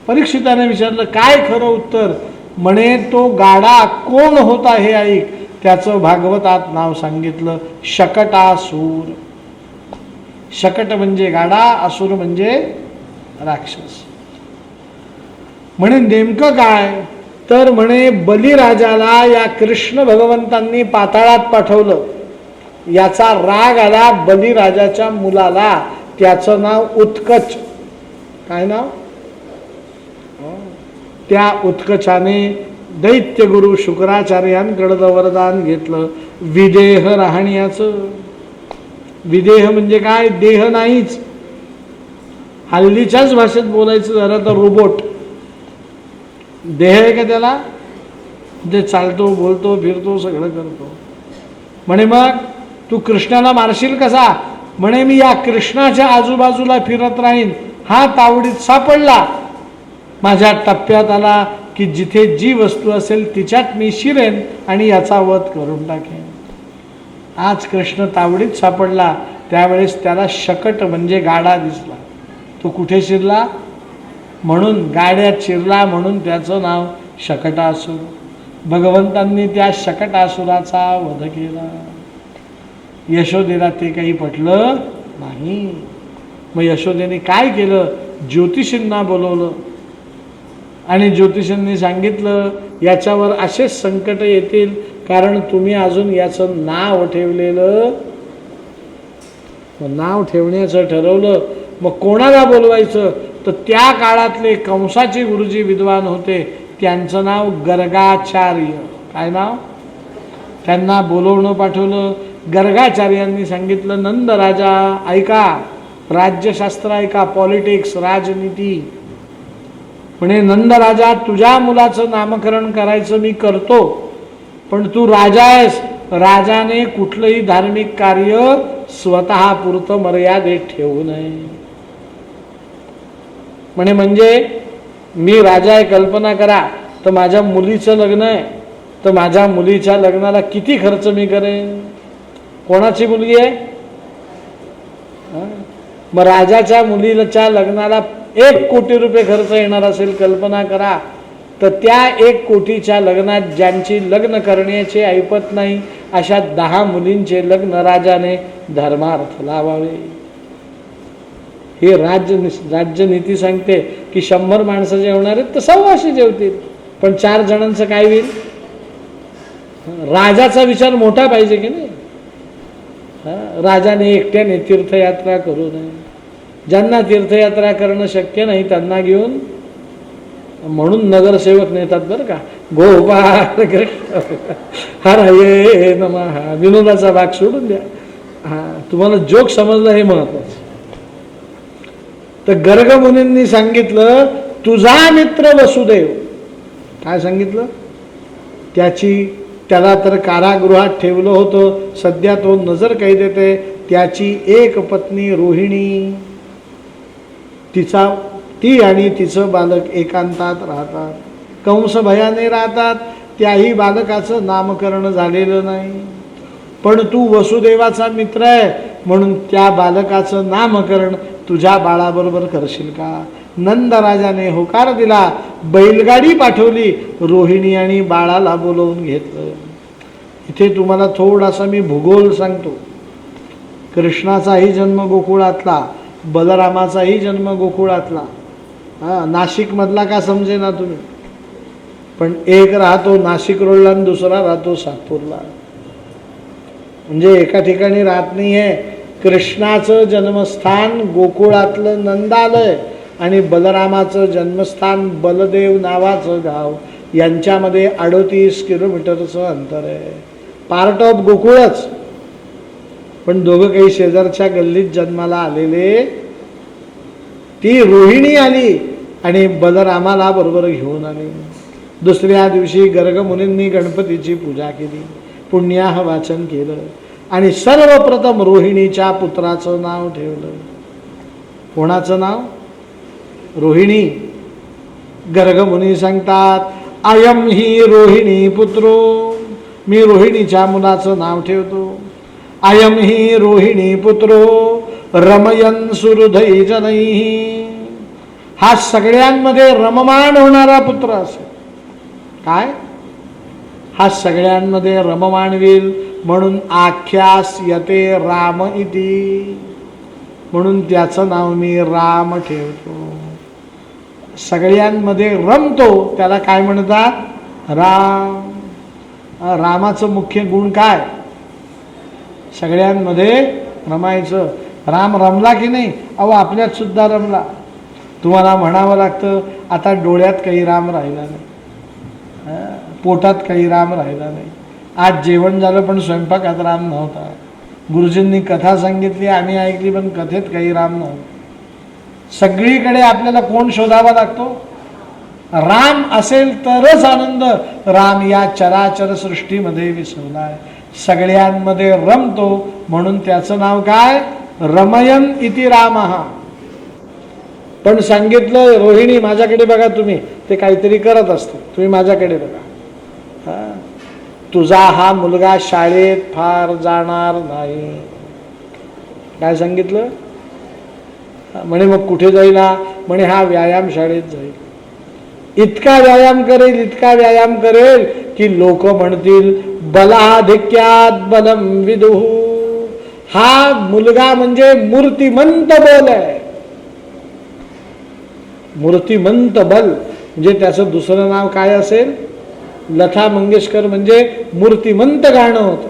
परीक्षिताने विचारलं, काय खरं उत्तर? म्हणे, तो गाडा कोण होता हे ऐक. त्याचं भागवतात नाव सांगितलं, शकटासूर. शकट म्हणजे गाडा, असुर म्हणजे राक्षस. म्हणे नेमकं काय? तर म्हणे, बलिराजाला या कृष्ण भगवंतांनी पाताळात पाठवलं. याचा राग आला बलिराजाच्या मुलाला, त्याचं नाव उत्कच. काय नाव? त्या उत्कचाने दैत्यगुरु शुक्राचार्यांकडं वरदान घेतलं विदेह राहण्याचं. विदेह म्हणजे काय? देह नाहीच. हल्लीच्याच भाषेत बोलायचं झालं तर रोबोट. देह आहे का त्याला? जे चालतो, बोलतो, फिरतो, सगळं करतो. म्हणे, मग तू कृष्णाला मारशील कसा? म्हणे, मी या कृष्णाच्या आजूबाजूला फिरत राहीन. हा तावडीत सापडला, माझ्या टप्प्यात आला की जिथे जी वस्तू असेल तिच्यात मी शिरेन आणि याचा वध करून टाकेन. आज कृष्ण तावडीत सापडला, त्यावेळेस त्याला शकट म्हणजे गाडा दिसला. तो कुठे शिरला? म्हणून गाड्यात शिरला, म्हणून त्याचं नाव शकटासूर. भगवंतांनी त्या शकटासुराचा वध केला. यशोदेला ते काही पटलं नाही. मग यशोदेने काय केलं? ज्योतिषींना बोलवलं आणि ज्योतिषांनी सांगितलं, याच्यावर असेच संकट येतील, कारण तुम्ही अजून याचं नाव ठेवलेलं. नाव ठेवण्याचं ठरवलं. मग कोणाला बोलवायचं? तर त्या काळातले कंसाचे गुरुजी विद्वान होते, त्यांचं नाव गर्गाचार्य. काय नाव? त्यांना बोलवणं पाठवलं. गर्गाचार्यांनी सांगितलं, नंद राजा ऐका, राज्यशास्त्र ऐका, पॉलिटिक्स, राजनीती. म्हणे, नंद राजा, तुझ्या मुलाचं नामकरण करायचं मी करतो, पण तू राजा आहेस. राजाने कुठलंही धार्मिक कार्य स्वतः पुरतं मर्यादेत ठेवू नये. म्हणजे मी राजा आहे, कल्पना करा, तर माझ्या मुलीचं लग्न आहे, तर माझ्या मुलीच्या लग्नाला किती खर्च मी करेन? कोणाची मुलगी आहे? मग राजाच्या मुलीच्या लग्नाला 1 कोटी रुपये खर्च येणार असेल, कल्पना करा. तर त्या 1 कोटीच्या लग्नात ज्यांची लग्न करण्याचे ऐपत नाही, अशा 10 मुलींचे लग्न राजाने धर्मार्थ लावावे. हे राज्यनीती सांगते की 100 माणसं जेवणार आहेत तर 100 जेवतील, पण 4 जणांचं काय होईल? राजाचा विचार मोठा पाहिजे की नाही? राजाने एकट्याने तीर्थयात्रा करू नये. ज्यांना तीर्थयात्रा करणं शक्य नाही त्यांना घेऊन, म्हणून नगरसेवक नेतात बरं का, गोपाळ कृष्ण हरये नमः. विनोदाचा भाग सोडून द्या. तुम्हाला जोक समजलं हे महत्वाचं. तर गर्ग मुनींनी सांगितलं, तुझा मित्र वसुदेव. काय सांगितलं? त्याला तर कारागृहात ठेवलं होतं, सध्या तो नजर कैदेत आहे. त्याची एक पत्नी रोहिणी, ती आणि तिचं बालक एकांतात राहतात. कंस भयाने राहतात. त्याही बालकाचं नामकरण झालेलं नाही. पण तू वसुदेवाचा मित्र आहे, म्हणून त्या बालकाचं नामकरण तुझ्या बाळाबरोबर करशील का? नंदराजाने होकार दिला. बैलगाडी पाठवली. रोहिणी आणि बाळाला बोलवून घेतलं. इथे तुम्हाला थोडासा मी भूगोल सांगतो. कृष्णाचाही जन्म गोकुळातला, बलरामाचाही जन्म गोकुळातला. नाशिक मधला का समजे ना तुम्ही, पण एक राहतो नाशिक रोडला आणि दुसरा राहतो सातपूरला. म्हणजे एका ठिकाणी राहत नाहीये. कृष्णाचं जन्मस्थान गोकुळातलं नंदालय आणि बलरामाचं जन्मस्थान बलदेव नावाचं गाव, यांच्यामध्ये 38 किलोमीटरचं अंतर आहे. पार्ट ऑफ गोकुळच, पण दोघं काही शेजारच्या गल्लीत जन्माला आलेले. ती रोहिणी आली आणि बलरामाला बरोबर घेऊन आली. दुसऱ्या दिवशी गर्गमुनींनी गणपतीची पूजा केली, पुण्याह वाचन केलं आणि सर्वप्रथम रोहिणीच्या पुत्राचं नाव ठेवलं. कोणाचं नाव? रोहिणी. गर्गमुनी सांगतात, अयम ही रोहिणी पुत्रो, मी रोहिणीच्या मुलाचं नाव ठेवतो. अयम ही रोहिणी पुत्रो रमयन सुहृदय जनैः, हा सगळ्यांमध्ये रममाण होणारा पुत्र असेल. काय? हा सगळ्यांमध्ये रममाण होईल म्हणून आख्यास यते राम इति, म्हणून त्याचं नाव मी राम ठेवतो. सगळ्यांमध्ये रमतो त्याला काय म्हणतात? राम. रामाचं मुख्य गुण काय? सगळ्यांमध्ये रमायचं. राम रमला की नाही? अहो आपल्यात सुद्धा रमला. तुम्हाला म्हणावं लागतं आता डोळ्यात काही राम राहिला नाही, पोटात काही राम राहिला नाही. आज जेवण झालं पण स्वयंपाकात राम नव्हता. गुरुजींनी कथा सांगितली आम्ही ऐकली पण कथेत काही राम नव्हता. सगळीकडे आपल्याला कोण शोधावा लागतो? राम असेल तरच आनंद. राम या चराचर सृष्टीमध्ये विसरलाय, सगळ्यांमध्ये रमतो म्हणून त्याचं नाव काय? रमयन इति रामः. पण सांगितलं रोहिणी माझ्याकडे बघा, तुम्ही ते काहीतरी करत असते, तुम्ही माझ्याकडे बघा. तुझा हा मुलगा शाळेत फार जाणार नाही. काय सांगितलं? म्हणे मग कुठे जाईल हा? म्हणे हा व्यायाम शाळेत जाईल. इतका व्यायाम करेल, इतका व्यायाम करेल की लोक म्हणतील बलाधिक्यात बलम विदुः. हा मुलगा म्हणजे मूर्तिमंत बल आहे. मूर्तिमंत बल म्हणजे त्याचं दुसरं नाव काय असेल? लता मंगेशकर म्हणजे मूर्तिमंत गाणं होतं.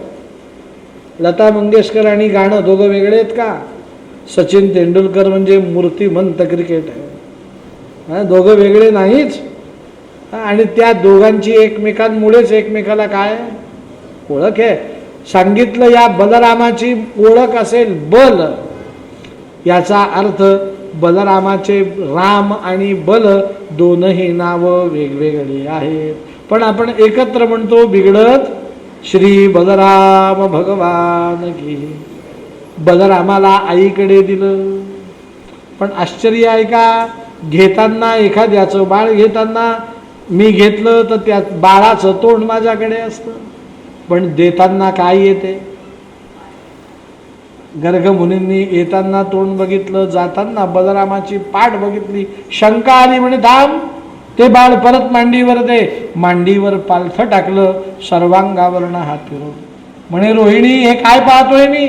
लता मंगेशकर आणि गाणं दोघं वेगळे आहेत का? सचिन तेंडुलकर म्हणजे मूर्तिमंत क्रिकेट आहे, दोघं वेगळे नाहीच. आणि त्या दोघांची एकमेकांमुळेच एकमेकाला काय ओळख आहे. सांगितलं या बलरामाची ओळख असेल बल, याचा अर्थ बलरामाचे राम आणि बल दोनही नावं वेगवेगळी आहेत, पण आपण एकत्र म्हणतो बिघडत श्री बलराम भगवान की. बलरामाला आईकडे दिलं, पण आश्चर्य आहे का? घेताना एखाद्याचं बाळ घेताना मी घेतलं तर त्या बाळाचं तोंड माझ्याकडे असतं, पण देताना काय येते? गर्गमुनींनी येताना तोंड बघितलं, जाताना बलरामाची पाठ बघितली. शंका आली, म्हणे थांब, ते बाळ परत मांडीवर दे. मांडीवर पालथं टाकलं, सर्वांगावरनं हात फिरवलं. म्हणे रोहिणी हे काय पाहतोय मी?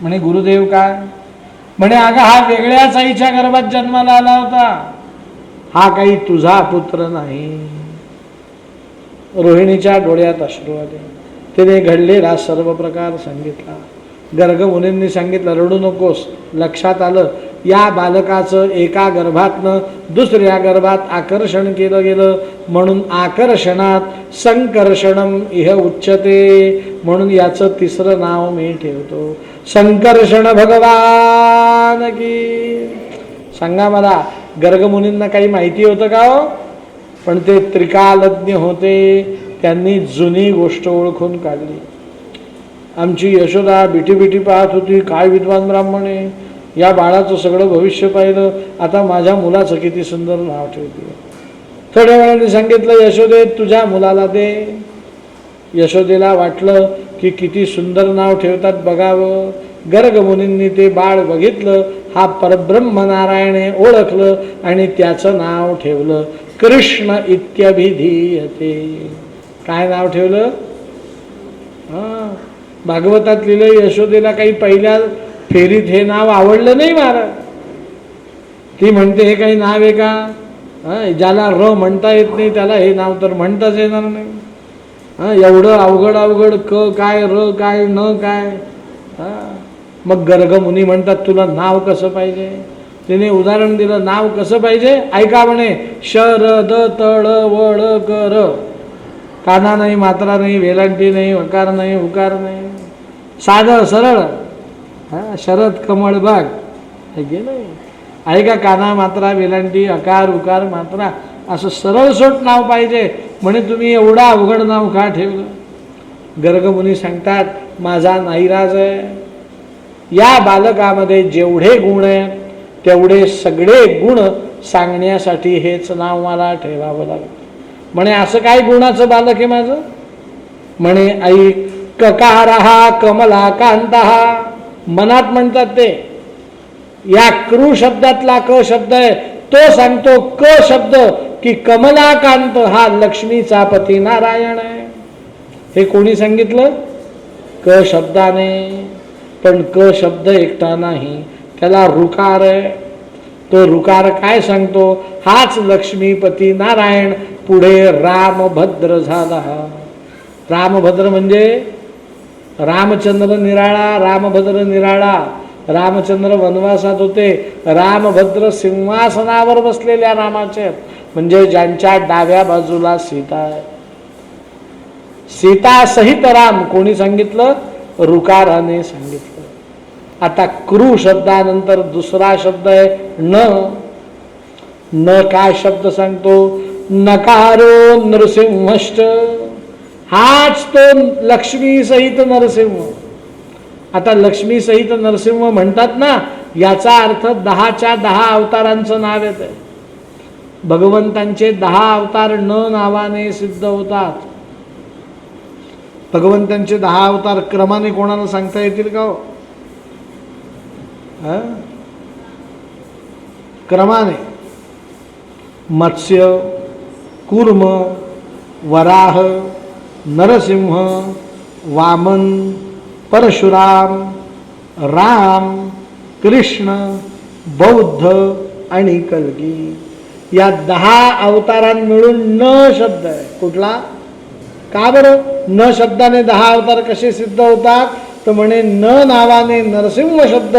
म्हणे गुरुदेव काय? म्हणे अगं हा वेगळ्याच आईच्या गर्भात जन्माला आला होता, हा काही तुझा पुत्र नाही. रोहिणीच्या डोळ्यात अश्रू आले. तिने घडलेला सर्व प्रकार सांगितला. गर्गमुनींनी सांगितलं रडू नकोस. लक्षात आलं या बालकाचं एका गर्भातनं दुसऱ्या गर्भात आकर्षण केलं गेलं, म्हणून आकर्षणात संकर्षणम इह उच्यते, म्हणून याचं तिसरं नाव मी ठेवतो संकर्षण भगवान की. सांगा मला, गर्गमुनींना काही माहिती होतं का हो? पण ते त्रिकालज्ञ होते, त्यांनी जुनी गोष्ट ओळखून काढली. आमची यशोदा बिटी बिटी पाहत होती, काय विद्वान ब्राह्मण आहे, या बाळाचं सगळं भविष्य पाहिलं, आता माझ्या मुलाचं किती सुंदर नाव ठेवते. थोड्या वेळाने सांगितलं यशोदे तुझ्या मुलाला दे. यशोदेला वाटलं की किती सुंदर नाव ठेवतात बघावं. गर्गमुनींनी ते बाळ बघितलं, हा परब्रह्म नारायण आहे ओळखलं आणि त्याचं नाव ठेवलं कृष्ण इत्यभिधीयते. काय नाव ठेवलं? भागवतात लिहिलं यशोदेला काही पहिल्या फेरीत हे नाव आवडलं नाही महाराज. ती म्हणते हे काही नाव आहे का? ज्याला र म्हणता येत नाही त्याला हे नाव तर म्हणताच येणार नाही. एवढं अवघड अवघड क काय र काय न काय. मग गर्ग मुनी म्हणतात तुला नाव कसं पाहिजे. तिने उदाहरण दिलं नाव कसं पाहिजे ऐका म्हणे. शरद तळ वळ कर. काना नाही, मात्रा नाही, वेलांटी नाही, वकार नाही, उकार नाही, साधं सरळ. शरद कमळ बाग हे गेलं. ऐका काना मात्रा वेलांटी अकार उकार मात्रा असं सरळ सोट नाव पाहिजे. म्हणे तुम्ही एवढं अवघड नाव का ठेवलं. गर्गमुनी सांगतात माझा नाईलाज आहे. या बालकामध्ये जेवढे गुण आहेत तेवढे सगळे गुण सांगण्यासाठी हेच नाव मला ठेवावं लागतं. म्हणे असं काय गुणाचं बालक आहे माझं. म्हणे ऐक ककारहा कमलाकांतहा. मनात म्हणतात ते. या कृ शब्दातला क शब्द आहे तो सांगतो क शब्द की कमलाकांत हा लक्ष्मीचा पती नारायण आहे. हे कोणी सांगितलं. क शब्दाने. पण क शब्द एकटा नाही, त्याला रुकार आहे. तो रुकार काय सांगतो. हाच लक्ष्मीपती नारायण पुढे रामभद्र झाला. रामभद्र म्हणजे रामचंद्र निराळा. रामभद्र निराळा. रामचंद्र वनवासात होते. रामभद्र सिंहासनावर बसलेल्या रामाचे म्हणजे ज्यांच्या डाव्या बाजूला सीता आहे. सीता सहित राम कोणी सांगितलं. रुकाराने सांगितलं. आता कृ शब्दानंतर दुसरा शब्द आहे न. न काय शब्द सांगतो. नकारो नृसिंहश्च. हाच तो लक्ष्मी सहित नरसिंह. आता लक्ष्मी सहित नरसिंह म्हणतात ना, याचा अर्थ 10च्या 10 अवतारांचं नाव येतं. भगवंतांचे 10 अवतार न नावाने सिद्ध होतात. भगवंतांचे 10 अवतार क्रमाने कोणाला सांगता येतील का हो. क्रमाने. मत्स्य, कूर्म, वराह, नरसिंह, वामन, परशुराम, राम, कृष्ण, बौद्ध आणि कल्की. या 10 अवतारां मिळून न शब्द आहे. कुठला. का बरं. न शब्दाने 10 अवतार कसे सिद्ध होतात. तर म्हणे न नावाने नरसिंह शब्द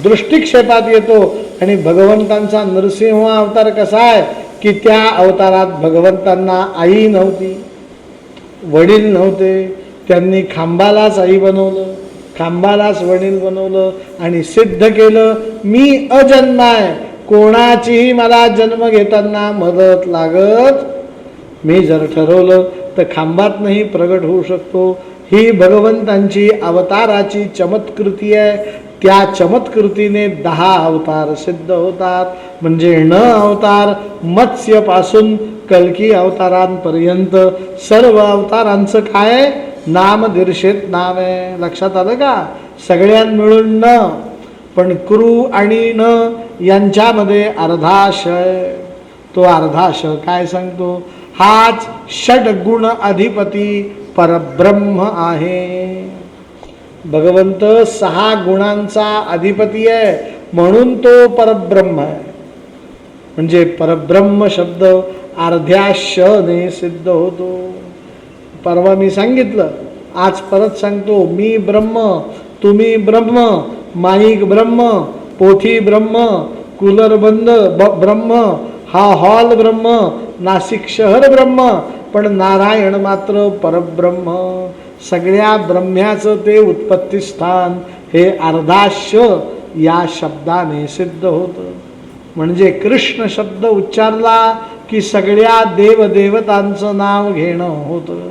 दृष्टिक्षेपात येतो. आणि भगवंतांचा नरसिंह अवतार कसा आहे की त्या अवतारात भगवंतांना आई नव्हती, वडील नव्हते. त्यांनी खांबालाच आई बनवलं, खांबालाच वडील बनवलं आणि सिद्ध केलं मी अजन्माय. कोणाचीही मला जन्म घेताना मदत लागत. मी जर ठरवलं तर खांबात नाही प्रगट होऊ शकतो. ही भगवंतांची अवताराची चमत्कृती आहे. त्या चमत्कृतीने 10 अवतार सिद्ध होतात. म्हणजे न अवतार मत्स्यपासून कल्की अवतारांपर्यंत सर्व अवतारांचं काय नामदीर्षेत नाव आहे. लक्षात आलं का. सगळ्यां मिळून न. पण कृ आणि न यांच्यामध्ये अर्धाशय. तो अर्धाशय काय सांगतो. हाच षड्गुण अधिपती परब्रह्म आहे. भगवंत 6 गुणांचा अधिपती आहे म्हणून तो परब्रह्म आहे. म्हणजे परब्रह्म शब्द अर्ध्या शने सिद्ध होतो. परवा मी सांगितलं, आज परत सांगतो. मी ब्रह्म, तुम्ही ब्रह्म, माईक ब्रह्म, पोथी ब्रह्म, कूलर बंद ब्रह्म, हा हॉल ब्रह्म, नाशिक शहर ब्रह्म, पण नारायण मात्र परब्रह्म. सगळ्या ब्रह्म्याचं ते उत्पत्ती स्थान हे अर्धाश या शब्दाने सिद्ध होतं. म्हणजे कृष्ण शब्द उच्चारला की सगळ्या देवदेवतांचं नाव घेणं होतं.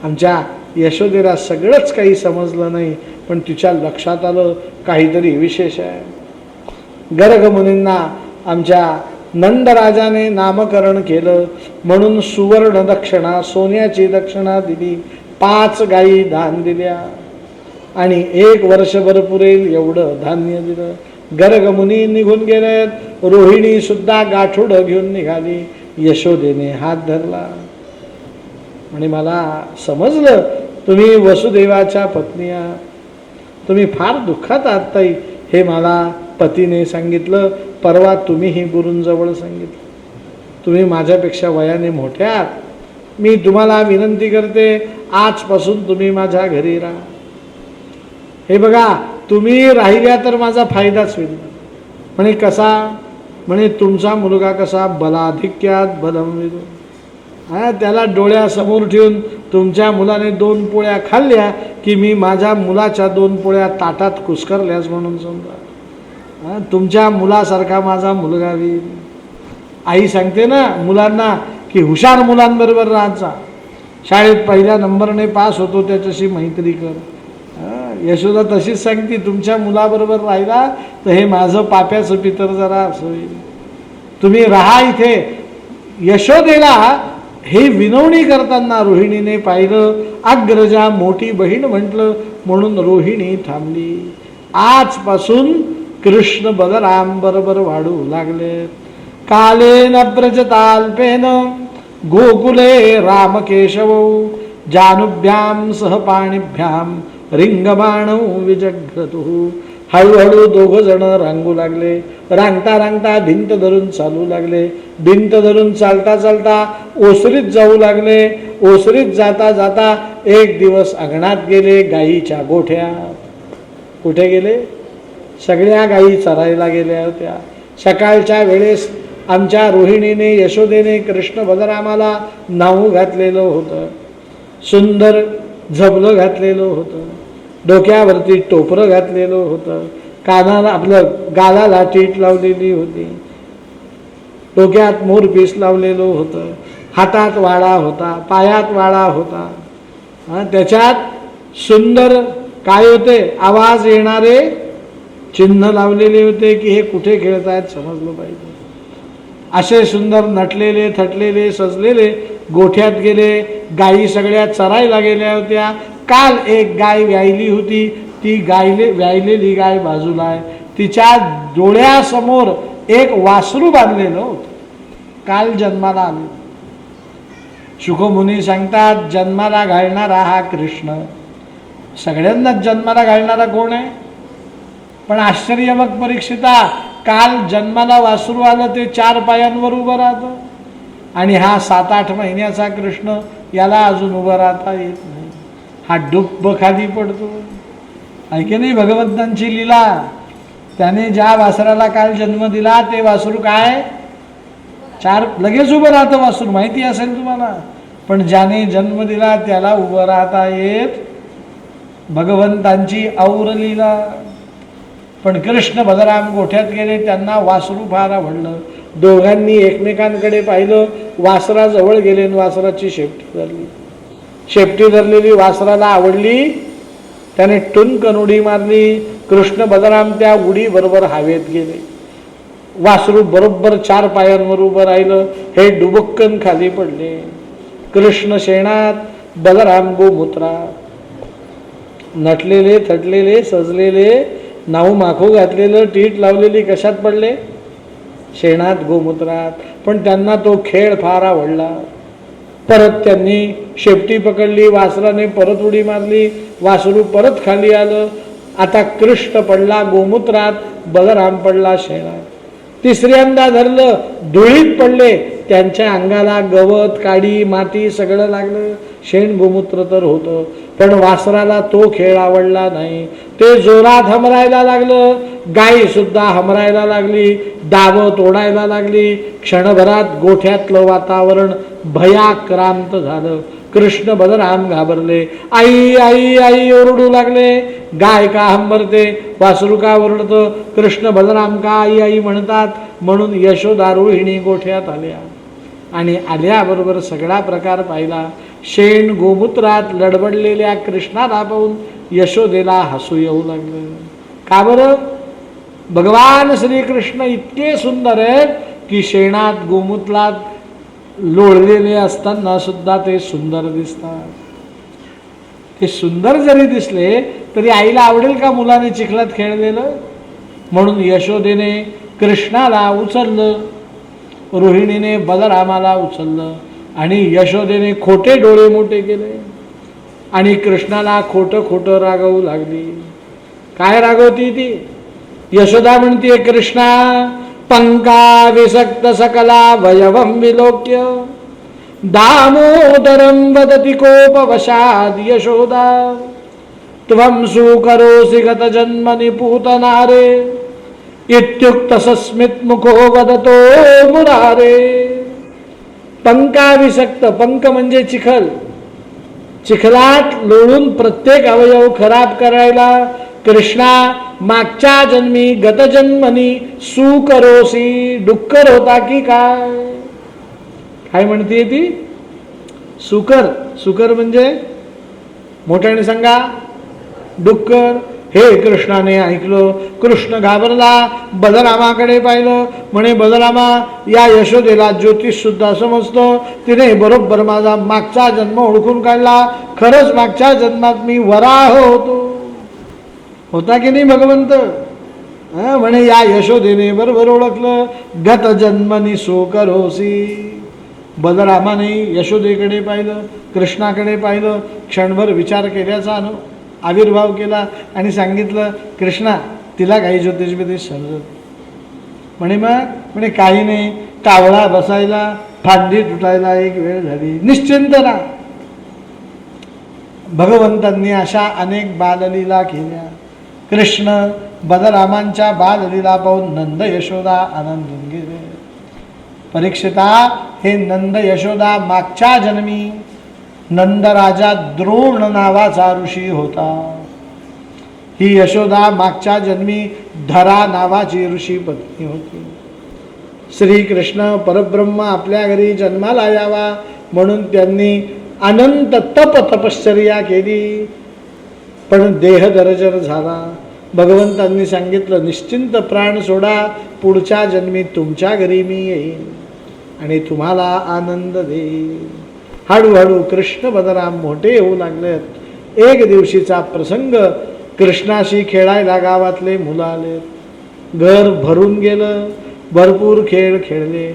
आमच्या यशोदेला सगळंच काही समजलं नाही, पण तिच्या लक्षात आलं काहीतरी विशेष आहे. गर्ग मुनींना आमच्या नंदराजाने नामकरण केलं म्हणून सुवर्ण दक्षिणा, सोन्याची दक्षिणा दिली. 5 गायी दान दिल्या आणि 1 वर्षभर पुरेल एवढं धान्य दिलं. गर्ग मुनी निघून गेलेत. रोहिणी सुद्धा गाठोड घेऊन निघाली. यशोदेने हात धरला आणि मला समजलं तुम्ही वसुदेवाच्या पत्नी आहात. तुम्ही फार दुःखात आहात ताई. हे मला पतीने सांगितलं. परवा तुम्हीही गुरूंजवळ सांगितलं. तुम्ही माझ्यापेक्षा वयाने मोठ्या आहात. मी तुम्हाला विनंती करते, आजपासून तुम्ही माझ्या घरी राहा. हे बघा, तुम्ही राहिल्या तर माझा फायदाच होईल. म्हणे कसा? म्हणे तुमचा मुलगा कसा बलाधिक्यात बलम विदो. त्याला डोळ्यासमोर ठेवून तुमच्या मुलाने 2 पोळ्या खाल्ल्या की मी माझ्या मुलाच्या 2 पोळ्या ताटात कुस्करल्यास म्हणून समजा. तुमच्या मुलासारखा माझा मुलगा होईल. आई सांगते ना मुलांना की हुशार मुलांबरोबर राहायचा, शाळेत पहिल्या नंबरने पास होतो त्याच्याशी मैत्री कर. यशोदा तशीच सांगते, तुमच्या मुलाबरोबर राहिला तर हे माझं पाप्याचं पितर जरा असं होईल. तुम्ही राहा इथे. यशोदेला हे विनवणी करताना रोहिणीने पाहिलं. अग्रजा मोठी बहीण म्हटलं म्हणून रोहिणी थांबली. आजपासून कृष्ण बलराम बरोबर वाढू लागले. कालेन ब्रजताल्पेन गोकुले रामकेशव जानुभ्याम सह पाणीभ्याम रिंगमाणौ विजघ्रतु. हळूहळू 2 जण रांगू लागले. रांगता रांगता भिंत धरून चालू लागले. भिंत धरून चालता चालता ओसरीत जाऊ लागले. ओसरीत जाता जाता एक दिवस अंगणात गेले, गायीच्या गोठ्यात. कुठे गेले? सगळ्या गायी चरायला गेल्या होत्या. सकाळच्या वेळेस आमच्या रोहिणीने यशोदेने कृष्ण बलरामाला नाव घातलेलं होतं. सुंदर झबलं घातलेलं होतं. डोक्यावरती टोपरं घातलेलं होतं. कानाला आपलं गालाला टीट लावलेली होती. डोक्यात मोरपीस लावलेलं होतं. हातात वाडा होता, पायात वाडा होता. त्याच्यात सुंदर काय होते, आवाज येणारे चिन्ह लावलेले होते की हे कुठे खेळतायत समजलं पाहिजे. असे सुंदर नटलेले थटलेले सजलेले गोठ्यात गेले. गायी सगळ्या चरायला गेल्या होत्या. काल एक गाय व्यायली होती, ती व्यायलेली गाय बाजूला आहे. तिच्या डोळ्यासमोर एक वासरू बांधलेलं होतं, काल जन्माला आले. शुकमुनी सांगतात जन्माला घालणारा हा कृष्ण. सगळ्यांनाच जन्माला घालणारा कोण आहे? पण आश्चर्य मग परीक्षिता, काल जन्माला वासरू आलं ते 4 पायांवर उभं राहतं आणि हा 7-8 महिन्याचा कृष्ण याला अजून उभं राहता येत नाही. हा डुब्ब खाली पडतो. ऐके नाही भगवंतांची लीला. त्याने ज्या वासराला काल जन्म दिला ते वासरू काय 4 लगेच उभं राहतं वासरू, माहिती असेल तुम्हाला. पण ज्याने जन्म दिला त्याला उभं राहता येत. भगवंतांची और लीला. पण कृष्ण बलराम गोठ्यात गेले, त्यांना वासरू फार आवडलं. दोघांनी एकमेकांकडे पाहिलं. वासराजवळ गेले आणि वासराची शेपटी धरली. शेपटी धरलेली वासराला आवडली. त्याने टुनकन उडी मारली. कृष्ण बलराम त्या उडी बरोबर हवेत गेले. वासरू बरोबर 4 पायांवर उभं राहिलं. हे डुबक्कन खाली पडले. कृष्ण शेणात, बलराम गोमूत्रात. नटलेले थटलेले सजलेले नाऊ माखू घातलेलं टीट लावलेली कशात पडले? शेणात गोमूत्रात. पण त्यांना तो खेळ फार आवडला. परत त्यांनी शेपटी पकडली. वासराने परत उडी मारली. वासरू परत खाली आलं. आता कृष्ण पडला गोमूत्रात, बलराम पडला शेणात. तिसऱ्यांदा धरलं, धुळीत पडले. त्यांच्या अंगाला गवत काडी माती सगळं लागलं. शेण गोमूत्र तर होतं, पण वासराला तो खेळ आवडला नाही. ते जोरात हमरायला लागलं. गाई सुद्धा हमरायला लागली, दावत ओढायला लागली. क्षणभरात गोठ्यातलं वातावरण भयाक्रांत झालं. कृष्ण बलराम घाबरले. आई आई आई ओरडू लागले. गाय का हंबरते, वासरू का ओरडतं, कृष्ण बलराम का आई आई म्हणतात. म्हणून यशोदा रोहिणी गोठ्यात आल्या आणि आल्याबरोबर सगळा प्रकार पाहिला. शेण गोमूत्रात लडबडलेल्या कृष्णाला पाहून यशोदेला हसू येऊ लागलं. का बरं? भगवान श्रीकृष्ण इतके सुंदर आहेत की शेणात गोमूत्रात लोळलेले असताना सुद्धा ते सुंदर दिसतात. ते सुंदर जरी दिसले तरी आईला आवडेल का मुलाने चिखलात खेळलेलं? म्हणून यशोदेने कृष्णाला उचललं, रोहिणीने बलरामाला उचललं आणि यशोदेने खोटे डोळे मोठे केले आणि कृष्णाला खोटं खोटं रागवू लागली. काय रागवती ती? यशोदा म्हणतीये, कृष्णा पंका विसक्त सकला वयवम विलोक्य दामोदरं वदति कोपवशाद् यशोदा त्वं सुकरोसि गतजन्मनि पूतनारे इत्युक्तसस्मितमुखो वदतो मुरारे. पंकाविषक्त, पंक म्हणजे चिखल, चिखलात लोळून प्रत्येक अवयव खराब करायला कृष्णा मागच्या जन्मी गतजन्मनी सुकरोसी डुक्कर होता की काय. काय म्हणते ती? सुकर. सुकर म्हणजे मोठ्याने सांगा. डुक्कर. हे कृष्णाने ऐकलं. कृष्ण घाबरला. बलरामाकडे पाहिलं. म्हणे बलरामा, या यशोदेला ज्योतिष सुद्धा समजतो. तिने बरोबर माझा मागचा जन्म ओळखून काढला. खरंच मागच्या जन्मात मी वराह होतो. होता की नाही भगवंत? म्हणे या यशोदेने बरोबर ओळखलं. गत जन्मनी सुकरोसी. बलरामाने यशोदेकडे पाहिलं, कृष्णाकडे पाहिलं, क्षणभर विचार केल्याचा आविर्भाव केला आणि सांगितलं, कृष्णा तिला काही ज्योतिष समजत. म्हणे काही नाही, कावळा बसायला, फांदी तुटायला एक वेळ झाली, निश्चिंत ना. भगवंतांनी अशा अनेक बाललीला केल्या. कृष्ण बलरामांच्या बाललीला पाहून नंद यशोदा आनंदून गेले. परीक्षिता, हे नंद यशोदा मागच्या जन्मी नंदराजा द्रोण नावाचा ऋषी होता. ही यशोदा मागच्या जन्मी धरा नावाची ऋषी पत्नी होती. श्रीकृष्ण परब्रह्म आपल्या घरी जन्माला यावा म्हणून त्यांनी अनंत तपश्चर्या केली, पण देह दर्जर झाला. भगवंतांनी सांगितलं, निश्चिंत प्राण सोडा, पुढच्या जन्मी तुमच्या घरी मी येईन आणि तुम्हाला आनंद देईन. हळूहळू कृष्ण बलराम मोठे होऊ लागलेत. एक दिवशीचा प्रसंग, कृष्णाशी खेळायला गावातले मुलं आले. घर भरून गेलं. भरपूर खेळ खेळले.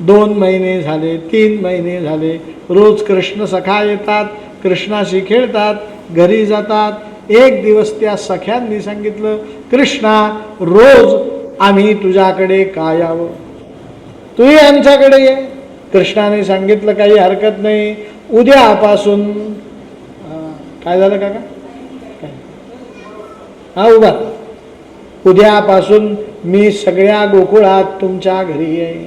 2 महिने झाले, 3 महिने झाले. रोज कृष्ण सखा येतात, कृष्णाशी खेळतात, घरी जातात. एक दिवस त्या सख्यांनी सांगितलं, कृष्णा रोज आम्ही तुझ्याकडे का यावं? तूही आमच्याकडे ये. कृष्णाने सांगितलं, काही हरकत नाही. उद्यापासून काय झालं काका? हा उभा. उद्यापासून मी सगळ्या गोकुळात तुमच्या घरी येईन.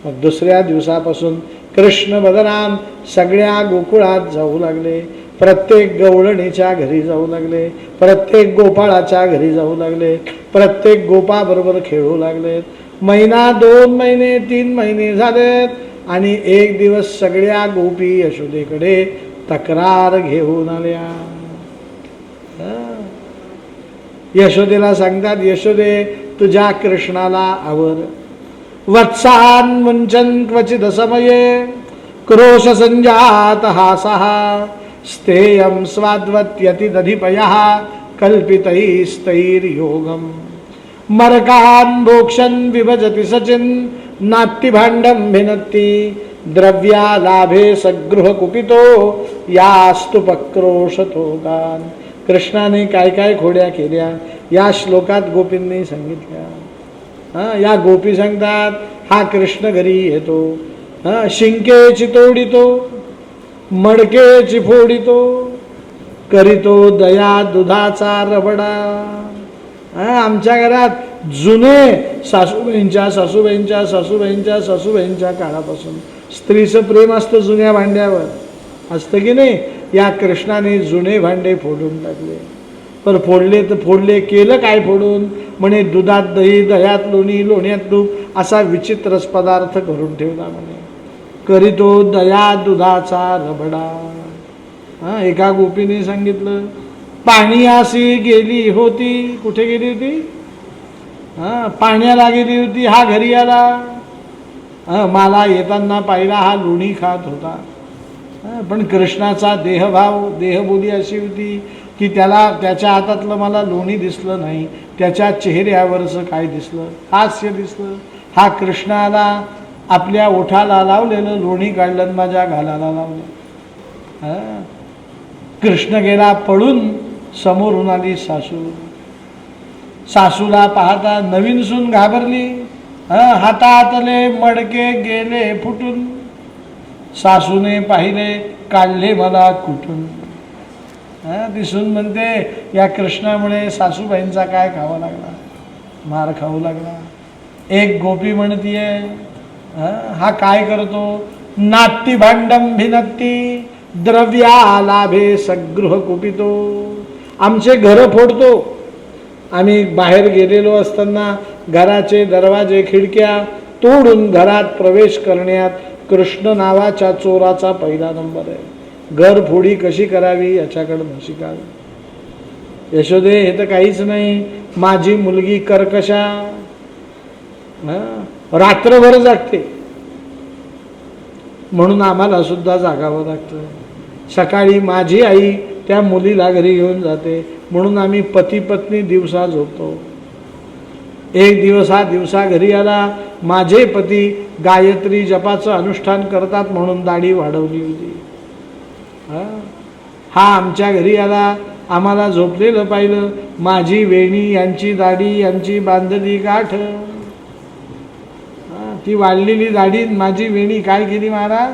मग दुसऱ्या दिवसापासून कृष्ण बलराम सगळ्या गोकुळात जाऊ लागले. प्रत्येक गवळणीच्या घरी जाऊ लागले. प्रत्येक गोपाळाच्या घरी जाऊ लागले. प्रत्येक गोपाबरोबर खेळू लागले. महिना, 2 महिने, 3 महिने झालेत आणि एक दिवस सगळ्या गोपी यशोदेकडे तक्रार घेऊन आल्या. यशोदेला सांगतात, यशोदे तुझ्या कृष्णाला आवर. वत्सान मुंचन क्वचिद समये क्रोश संजात हासः स्थेयं स्वाद्वत्यतिदधिपयः कल्पितैस्तैर्योगम् मरकान् भोक्षन् विभजति सचिन् नाट्यभाण्डं भिनत्ति द्रव्यालाभे सगृह कुपितो यास्तु पक्रोशतो गान. कृष्णाने काय काय खोड्या केल्या या श्लोकात गोपींनी सांगितल्या. या गोपी सांगतात, हा कृष्ण घरी येतो, शिंकेची तोडितो, मडकेची फोडितो, करीतो दया दुधाचा रबडा. आमच्या घरात जुने सासूबाईंच्या सासूबाईंच्या सासूबाईंच्या सासूबाईंच्या काळापासून स्त्रीचं प्रेम असतं जुन्या भांड्यावर, असतं की नाही. या कृष्णाने जुने भांडे फोडून टाकले. पर फोडले तर फोडले, केलं काय फोडून? म्हणे दुधात दही, दह्यात लोणी, लोण्यात तूप असा विचित्रच पदार्थ करून ठेवला. म्हणे करीतो दया दुधाचा रबडा. एका गोपीने सांगितलं, पाण्याशी गेली होती. कुठे गेली होती? पाण्याला गेली होती. हा घरी आला. मला येताना पाहिला, हा लोणी खात होता. पण कृष्णाचा देहभाव, देहबोली अशी होती की त्याला त्याच्या हातातलं मला लोणी दिसलं नाही, त्याच्या चेहऱ्यावरचं काय दिसलं? हास्य दिसलं. हा कृष्णाला आपल्या ओठाला लावलेलं लोणी काढलं, माझ्या गालाला लावलं. कृष्ण गेला पळून. समोरून आली सासू. सासूला पाहता नवीन सून घाबरली. हातातले मडके गेले फुटून. सासूने पाहिले काढले मला कुठून. ती सून म्हणते या कृष्णामुळे सासूबाईंचा काय खावा लागला, मार खाऊ लागला. एक गोपी म्हणतीये हा काय करतो, नाट्टी भांडम भिनत्ती द्रव्या लाभे सगृह कुपितो. आमचे घर फोडतो. आम्ही बाहेर गेलेलो असताना घराचे दरवाजे खिडक्या तोडून घरात प्रवेश करण्यात कृष्ण नावाच्या चोराचा पहिला नंबर आहे. घर फोडी कशी करावी याच्याकडे शिकावी. यशोदे हे तर काहीच नाही. माझी मुलगी कर्कशा रात्रभर जागते म्हणून आम्हाला सुद्धा जागावं लागतं. सकाळी माझी आई त्या मुलीला घरी घेऊन जाते म्हणून आम्ही पती पत्नी दिवसा झोपतो. एक दिवस हा दिवसा घरी आला, माझे पती गायत्री जपाचं अनुष्ठान करतात म्हणून दाढी वाढवली होती. हा आमच्या घरी आला, आम्हाला झोपलेलं पाहिलं. माझी वेणी, यांची दाढी, यांची बांधली गाठ. ती वाढलेली दाढी माझी वेणी काय केली महाराज.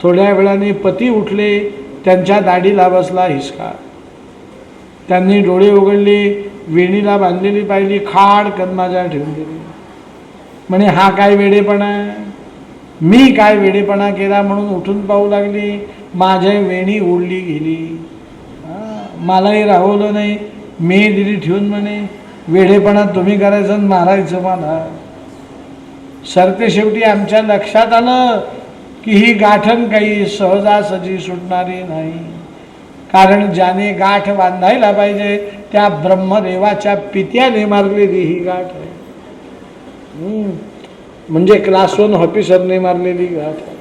थोड्या वेळाने पती उठले, त्यांच्या दाढीला बसला हिसका. त्यांनी डोळे उघडले, वेणीला बांधलेली पाहिली, खाडकन माझ्या ठेवून दिली. म्हणे हा काय वेडेपणा, मी काय वेडेपणा केला म्हणून उठून पाहू लागली. माझ्या वेणी ओढली गेली. मलाही राहवलं नाही, मी दिली ठेवून. म्हणे वेडेपणा तुम्ही करायचं आणि मारायचं मला. सरते शेवटी आमच्या लक्षात आलं की ही गाठण काही सहजासहजी सुटणारी नाही. कारण ज्याने गाठ बांधायला पाहिजे त्या ब्रह्मदेवाच्या पित्याने मारलेली ही गाठ आहे. म्हणजे क्लास 1 ऑफिसरने मारलेली गाठ आहे.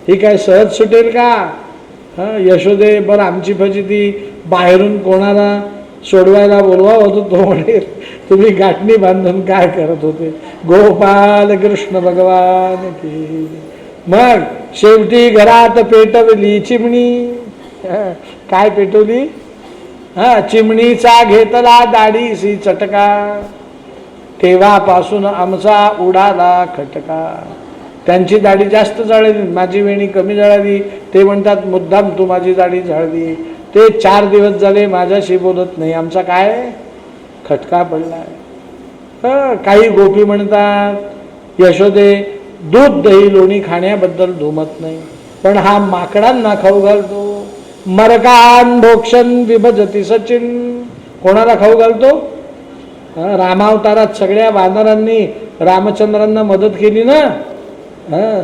ही काय सहज सुटेल का. यशोदे बरं आमची फजिती. बाहेरून कोणाला सोडवायला बोलवावं होतं तो म्हणेल तुम्ही गाठणी बांधून काय करत होते. गोपाल कृष्ण भगवान की. मग शेवटी घरात पेटवली चिमणी. काय पेटवली, चिमणीचा घेतला दाढीसी चटका. तेव्हापासून आमचा उडाला खटका. त्यांची दाढी जास्त जळली, माझी वेणी कमी जळाली. ते म्हणतात मुद्दाम तू माझी दाढी जाळली. ते 4 दिवस झाले माझ्याशी बोलत नाही. आमचा काय खटका पडलाय. काही गोपी म्हणतात यशोदे दूध दही लोणी खाण्याबद्दल धुमत नाही, पण हा माकडांना खाऊ घालतो. मरकान भोक्षण विभजती सचिन. कोणाला खाऊ घालतो. रामावतारात सगळ्या वानरांनी रामचंद्रांना मदत केली ना.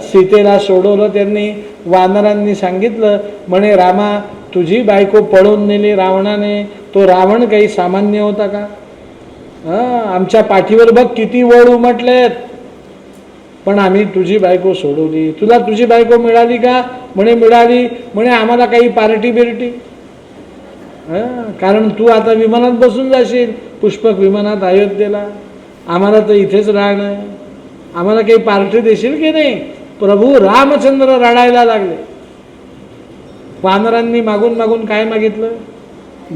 सीतेला सोडवलं त्यांनी. वानरांनी सांगितलं म्हणे रामा तुझी बायको पळून नेली रावणाने. तो रावण काही सामान्य होता का. आमच्या पाठीवर बघ किती वळ उमटलेत, पण आम्ही तुझी बायको सोडवली. तुला तुझी बायको मिळाली का. म्हणे मिळाली. म्हणे आम्हाला काही पार्टी बिर्टी. कारण तू आता विमानात बसून जाशील पुष्पक विमानात अयोध्येला. आम्हाला तर इथेच राहणं. आम्हाला काही पार्टी देशील की नाही. प्रभू रामचंद्र रडायला लागले. वानरांनी मागून मागून काय मागितलं,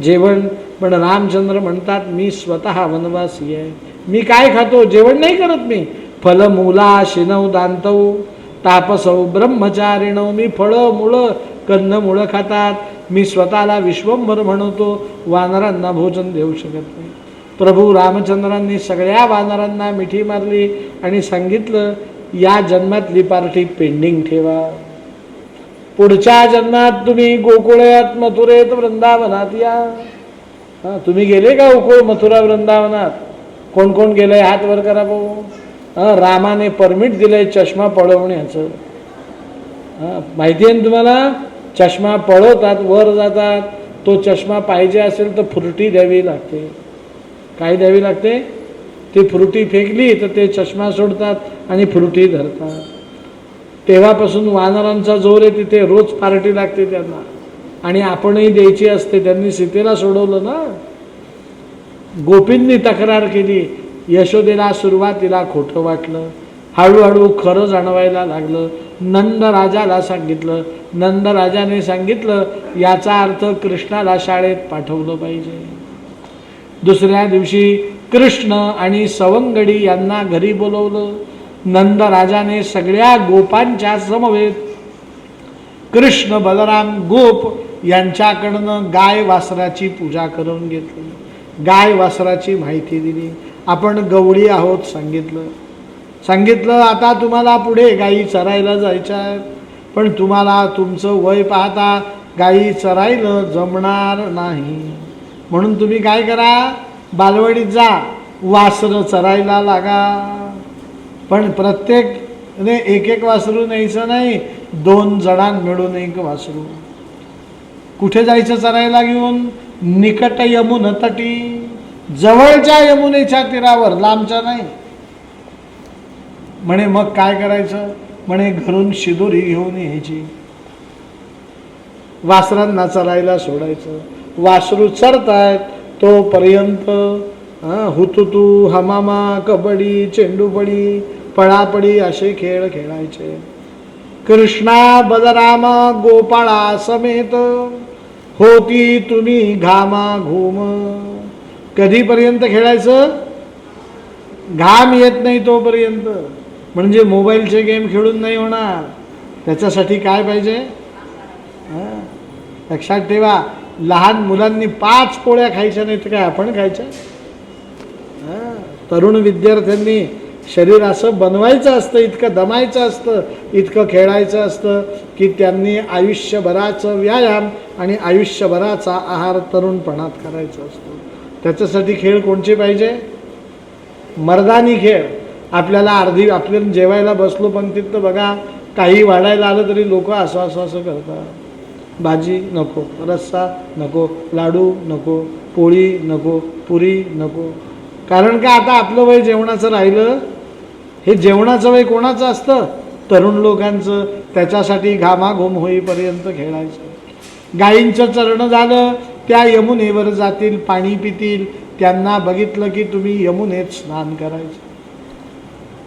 जेवण. पण रामचंद्र म्हणतात मी स्वतः वनवासी आहे. मी काय खातो, जेवण नाही करत मी. फलमूला शिनव दांतव तापसौ ब्रह्मचारिणव. मी फळं मुळं कंदमुळं खातात. मी स्वतःला विश्वंभर म्हणतो, वानरांना भोजन देऊ शकत नाही. प्रभू रामचंद्रांनी सगळ्या वानरांना मिठी मारली आणि सांगितलं या जन्मातली पार्टी पेंडिंग ठेवा. पुढच्या जन्मात तुम्ही गोकुळात मथुरेत वृंदावनात या. तुम्ही गेले का गोकुळ मथुरा वृंदावनात. कोण कोण गेलंय हात वर करा भाऊ. रामाने परमिट दिलंय चष्मा पळवण्याचं. माहिती आहे ना तुम्हाला. चष्मा पळवतात, वर जातात. तो चष्मा पाहिजे असेल तर फ्रुटी द्यावी लागते. काय द्यावी लागते. ती फ्रुटी फेकली तर ते चष्मा सोडतात आणि फ्रुटी धरतात. तेव्हापासून वानरांचा जोर आहे. तिथे रोज पार्टी लागते त्यांना. आणि आपणही द्यायची असते. त्यांनी सीतेला सोडवलं ना. गोपींनी तक्रार केली. यशोदेला सुरुवातीला खोटं वाटलं, हळूहळू खरं जाणवायला लागलं. नंद राजाला सांगितलं. नंद राजाने सांगितलं याचा अर्थ कृष्णाला शाळेत पाठवलं पाहिजे. दुसऱ्या दिवशी कृष्ण आणि सवंगडी यांना घरी बोलवलं. नंद राजाने सगळ्या गोपांच्या समवेत कृष्ण बलराम गोप यांच्याकडनं गाय वासराची पूजा करून घेतली, गाय वासराची माहिती दिली. आपण गवळी आहोत सांगितलं आता तुम्हाला पुढे गायी चरायला जायच्या आहेत, पण तुम्हाला तुमचं वय पाहता गायी चरायला जमणार नाही. म्हणून तुम्ही काय करा, बालवाडीत जा, वासरं चरायला लागा. पण प्रत्येकने एक एक वासरू न्यायचं नाही, 2 जणां मिळून एक वासरू. कुठे जायचं चरायला घेऊन? निकट यमुन तटी, जवळच्या यमुनेच्या तीरावर, लांबच्या नाही. म्हणे मग काय करायचं? म्हणे घरून शिदोरी घेऊन यायची, वासरांना चरायला सोडायचं. वासरू चरतायत तोपर्यंत हुतुतू, हमामा, कबड्डी, चेंडूपडी, पळापडी असे खेळ खेळायचे. कृष्णा बलराम गोपाळा समेत होती तुम्ही घामा घुम. कधीपर्यंत खेळायचं? घाम येत नाही तोपर्यंत. म्हणजे मोबाईलचे गेम खेळून नाही होणार, त्याच्यासाठी काय पाहिजे? लक्षात ठेवा, लहान मुलांनी 5 पोळ्या खायच्या नाही तर काय आपण खायच्या? तरुण विद्यार्थ्यांनी शरीर असं बनवायचं असतं, इतकं दमायचं असतं, इतकं खेळायचं असतं की त्यांनी आयुष्यभराचं व्यायाम आणि आयुष्यभराचा आहार तरुणपणात करायचा असतो. त्याच्यासाठी खेळ कोणचे पाहिजे? मर्दानी खेळ. आपल्याला आपण जेवायला बसलो पंक्तीत तर बघा, काही वाढायला आलं तरी लोक असं करतात. भाजी नको, रस्सा नको, लाडू नको, पोळी नको, पुरी नको. कारण का आता आपलं वय जेवणाचं राहिलं. हे जेवणाचं वय कोणाचं असतं? तरुण लोकांचं. त्याच्यासाठी घामाघूम होईपर्यंत खेळायचं. गायींचं चरणं झालं, त्या यमुनेवर जातील, पाणी पितील. त्यांना बघितलं की तुम्ही यमुनेत स्नान करायचं.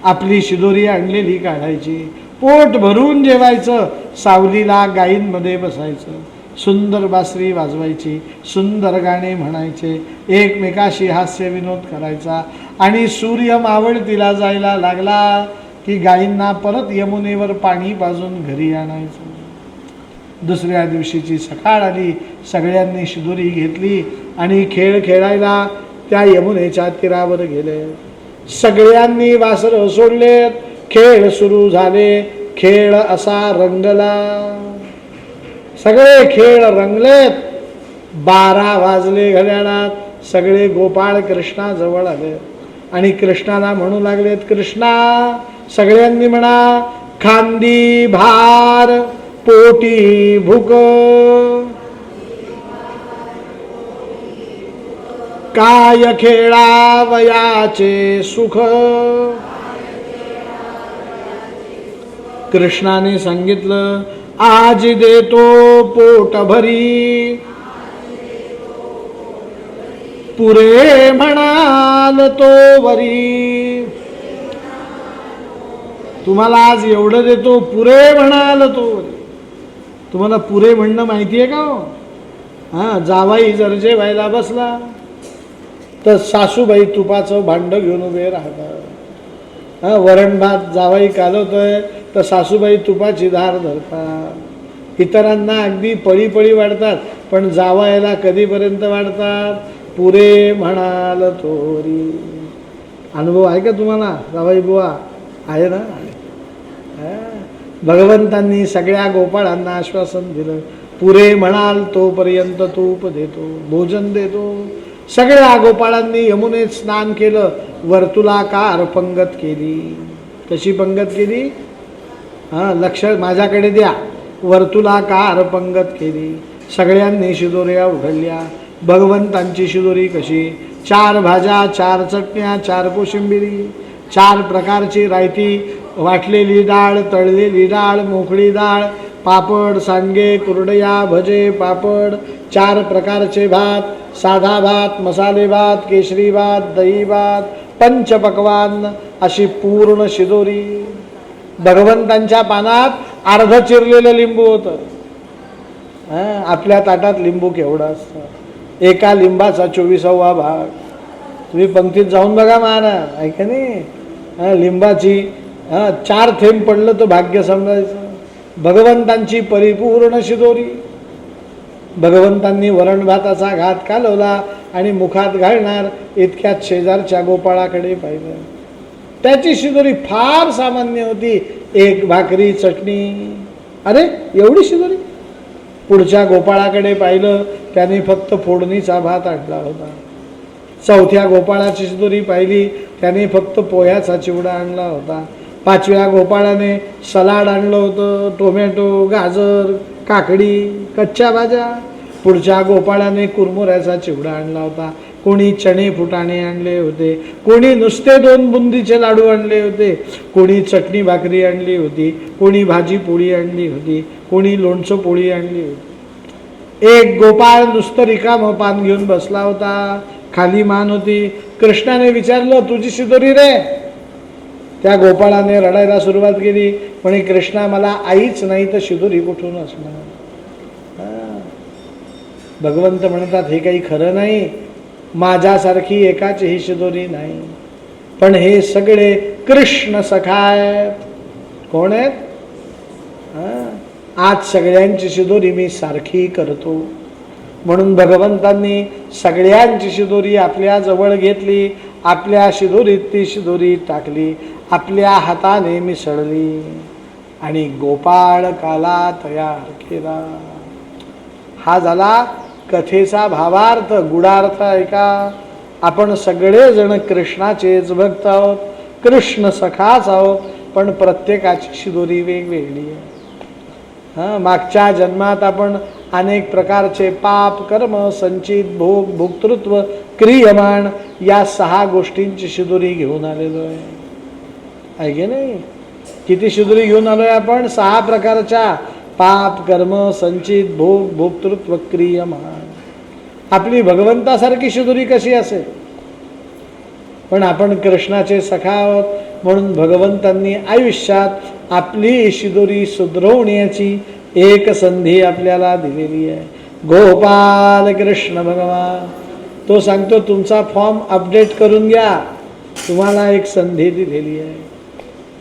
आपली शिदोरी आणलेली काढायची, पोट भरून जेवायचं, सावलीला गायींमध्ये बसायचं, सुंदर बासरी वाजवायची, सुंदर गाणे म्हणायचे, एकमेकाशी हास्य विनोद करायचा. आणि सूर्य मावळतीला जायला लागला की गायींना परत यमुनेवर पाणी पाजून घरी आणायचं. दुसऱ्या दिवशीची सकाळ आली, सगळ्यांनी शिदोरी घेतली आणि खेळ खेळायला त्या यमुनेच्या तीरावर गेले. सगळ्यांनी वासरं सोडलेत, खेळ सुरू झाले. खेळ असा रंगला, सगळे खेळ रंगलेत. 12 वाजले घड्याळात. सगळे गोपाळ कृष्णाजवळ आले आणि कृष्णाला म्हणू लागलेत, कृष्णा, सगळ्यांनी म्हणा, खांदी भार, पोटी भूक, काय खेळावयाचे सुख. कृष्णाने सांगितलं, आज देतो पोट भरी, पुरे म्हणाल तो वरी. तुम्हाला आज एवढं देतो, पुरे म्हणाल तो वरी. तुम्हाला पुरे म्हणणं माहिती आहे का? जावाई जर जेवायला बसला तर सासूबाई तुपाचं भांड घेऊन उभे राहतात. वरण भात जावाई कालवतोय तर सासूबाई तुपाची धार धरतात. इतरांना अगदी पळी पळी वाढतात, पण जावायला कधीपर्यंत वाढतात? पुरे म्हणाल तोरी. अनुभव आहे का तुम्हाला? जावाई बुवा आहे ना? भगवंतांनी सगळ्या गोपाळांना आश्वासन दिलं, पुरे म्हणाल तोपर्यंत तूप देतो, भोजन देतो. सगळ्या गोपाळांनी यमुनेत स्नान केलं, वर्तुलाकार पंगत केली. कशी पंगत केली? लक्ष माझ्याकडे द्या. वर्तुलाकार पंगत केली. सगळ्यांनी शिदोऱ्या उघडल्या. भगवंतांची शिदोरी कशी? 4 भाज्या, 4 चटण्या, 4 कोशिंबिरी, 4 प्रकारची रायती, वाटलेली डाळ, तळलेली डाळ, मोकळी डाळ, पापड, सांडगे, कुरडया, भजे, पापड, 4 प्रकारचे भात, साधा भात, मसाले भात, केशरी भात, दही भात, पंचपक्वान्न, अशी पूर्ण शिदोरी. भगवंतांच्या पानात अर्ध चिरलेलं लिंबू होतं. आपल्या ताटात लिंबू केवढा असतं? एका लिंबाचा 24वा भाग. तुम्ही पंक्तीत जाऊन बघा महाराज, आहे का नाही? लिंबाची 4 थेंब पडलं तर भाग्य समजायचं. भगवंतांची परिपूर्ण शिदोरी. भगवंतांनी वरण भाताचा घात कालवला आणि मुखात घालणार इतक्यात शेजारच्या गोपाळाकडे पाहिलं. त्याची शिदोरी फार सामान्य होती, एक भाकरी चटणी. अरे एवढी शिदोरी. पुढच्या गोपाळाकडे पाहिलं, त्याने फक्त फोडणीचा भात आणला होता. चौथ्या गोपाळाची शिदोरी पाहिली, त्याने फक्त पोह्याचा चिवडा आणला होता. पाचव्या गोपाळाने सलाड आणलं होतं, टोमॅटो, गाजर, काकडी, कच्च्या भाज्या. पुढच्या गोपाळाने कुरमुऱ्याचा चिवडा आणला होता. कोणी चणे फुटाणे आणले होते, कोणी नुसते 2 बुंदीचे लाडू आणले होते, कोणी चटणी भाकरी आणली होती, कोणी भाजी पोळी आणली होती, कोणी लोणचं पोळी आणली होती. एक गोपाळ नुसतं रिकामं पान घेऊन बसला होता, खाली मान होती. कृष्णाने विचारलं, तुझी शिदोरी रे? त्या गोपाळाने रडायला सुरुवात केली, म्हणे कृष्णा मला आईच नाही तर शिदोरी कुठून असणार. भगवंत म्हणतात हे काही खरं नाही, माझ्यासारखी एकाचीही शिदोरी नाही. पण हे सगळे कृष्ण सखा आहेत. कोण आहेत? आज सगळ्यांची शिदोरी मी सारखी करतो. म्हणून भगवंतांनी सगळ्यांची शिदोरी आपल्या जवळ घेतली, आपल्या शिदोरीत ती शिदोरी टाकली, आपल्या हाताने मिसळली आणि गोपाळ काला तयार केला. हा झाला कथेचा भावार्थ, गुडार्थ. ऐका, आपण सगळेजण कृष्णाचेच भक्त आहोत, कृष्ण सखाच आहोत, पण प्रत्येकाची शिदोरी वेगवेगळी आहे. मागच्या जन्मात आपण अनेक प्रकारचे पाप, कर्म, संचित, भोग, भोक्तृत्व, क्रियमाण या 6 गोष्टींची शिदोरी घेऊन आलेलो आहे. आहे की नाही? किती शिदोरी घेऊन आलोय आपण? 6 प्रकारच्या. पाप, कर्म, संचित, भोग, भोक्तृत्व, क्रियमाण. आपली भगवंतासारखी शिदोरी कशी असेल? पण आपण कृष्णाचे सखा आहोत, म्हणून भगवंतांनी आयुष्यात आपली शिदोरी सुधरवण्याची एक संधी आपल्याला दिलेली आहे. गोपाल कृष्ण भगवान तो सांगतो, तुमचा फॉर्म अपडेट करून घ्या, तुम्हाला एक संधी दिलेली आहे.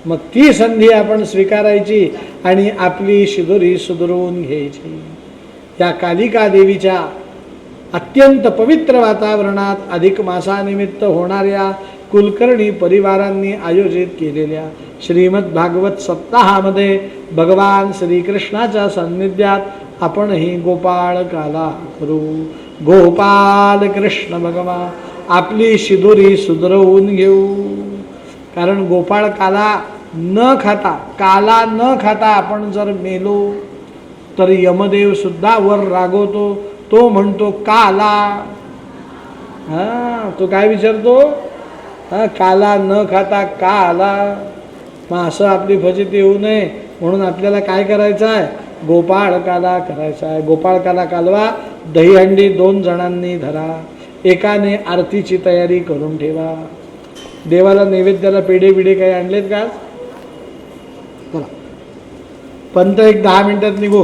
मग ती संधी आपण स्वीकारायची आणि आपली शिदोरी सुधरवून घ्यायची. या कालिका देवीच्या अत्यंत पवित्र वातावरणात अधिक मासानिमित्त होणाऱ्या कुलकर्णी परिवारांनी आयोजित केलेल्या श्रीमद भागवत सप्ताहामध्ये भगवान श्रीकृष्णाच्या सान्निध्यात आपण ही गोपाळ काला करू. गोपाल कृष्ण भगवान आपली शिदोरी सुधरवून घेऊ. कारण गोपाळ काला न खाता आपण जर मेलो तर यमदेव सुद्धा वर रागवतो. तो म्हणतो काला. तो काय विचारतो? काला न खाता का आला? मग असं आपली फजिती येऊ नये म्हणून आपल्याला काय करायचं आहे? गोपाळ काला करायचा आहे. गोपाळ काला कालवा. दहीहंडी 2 जणांनी धरा, एकाने आरतीची तयारी करून ठेवा. देवाला नैवेद्याला पेढे बिडे काही आणलेत का? चला पंत एक 10 मिनिटात निघू.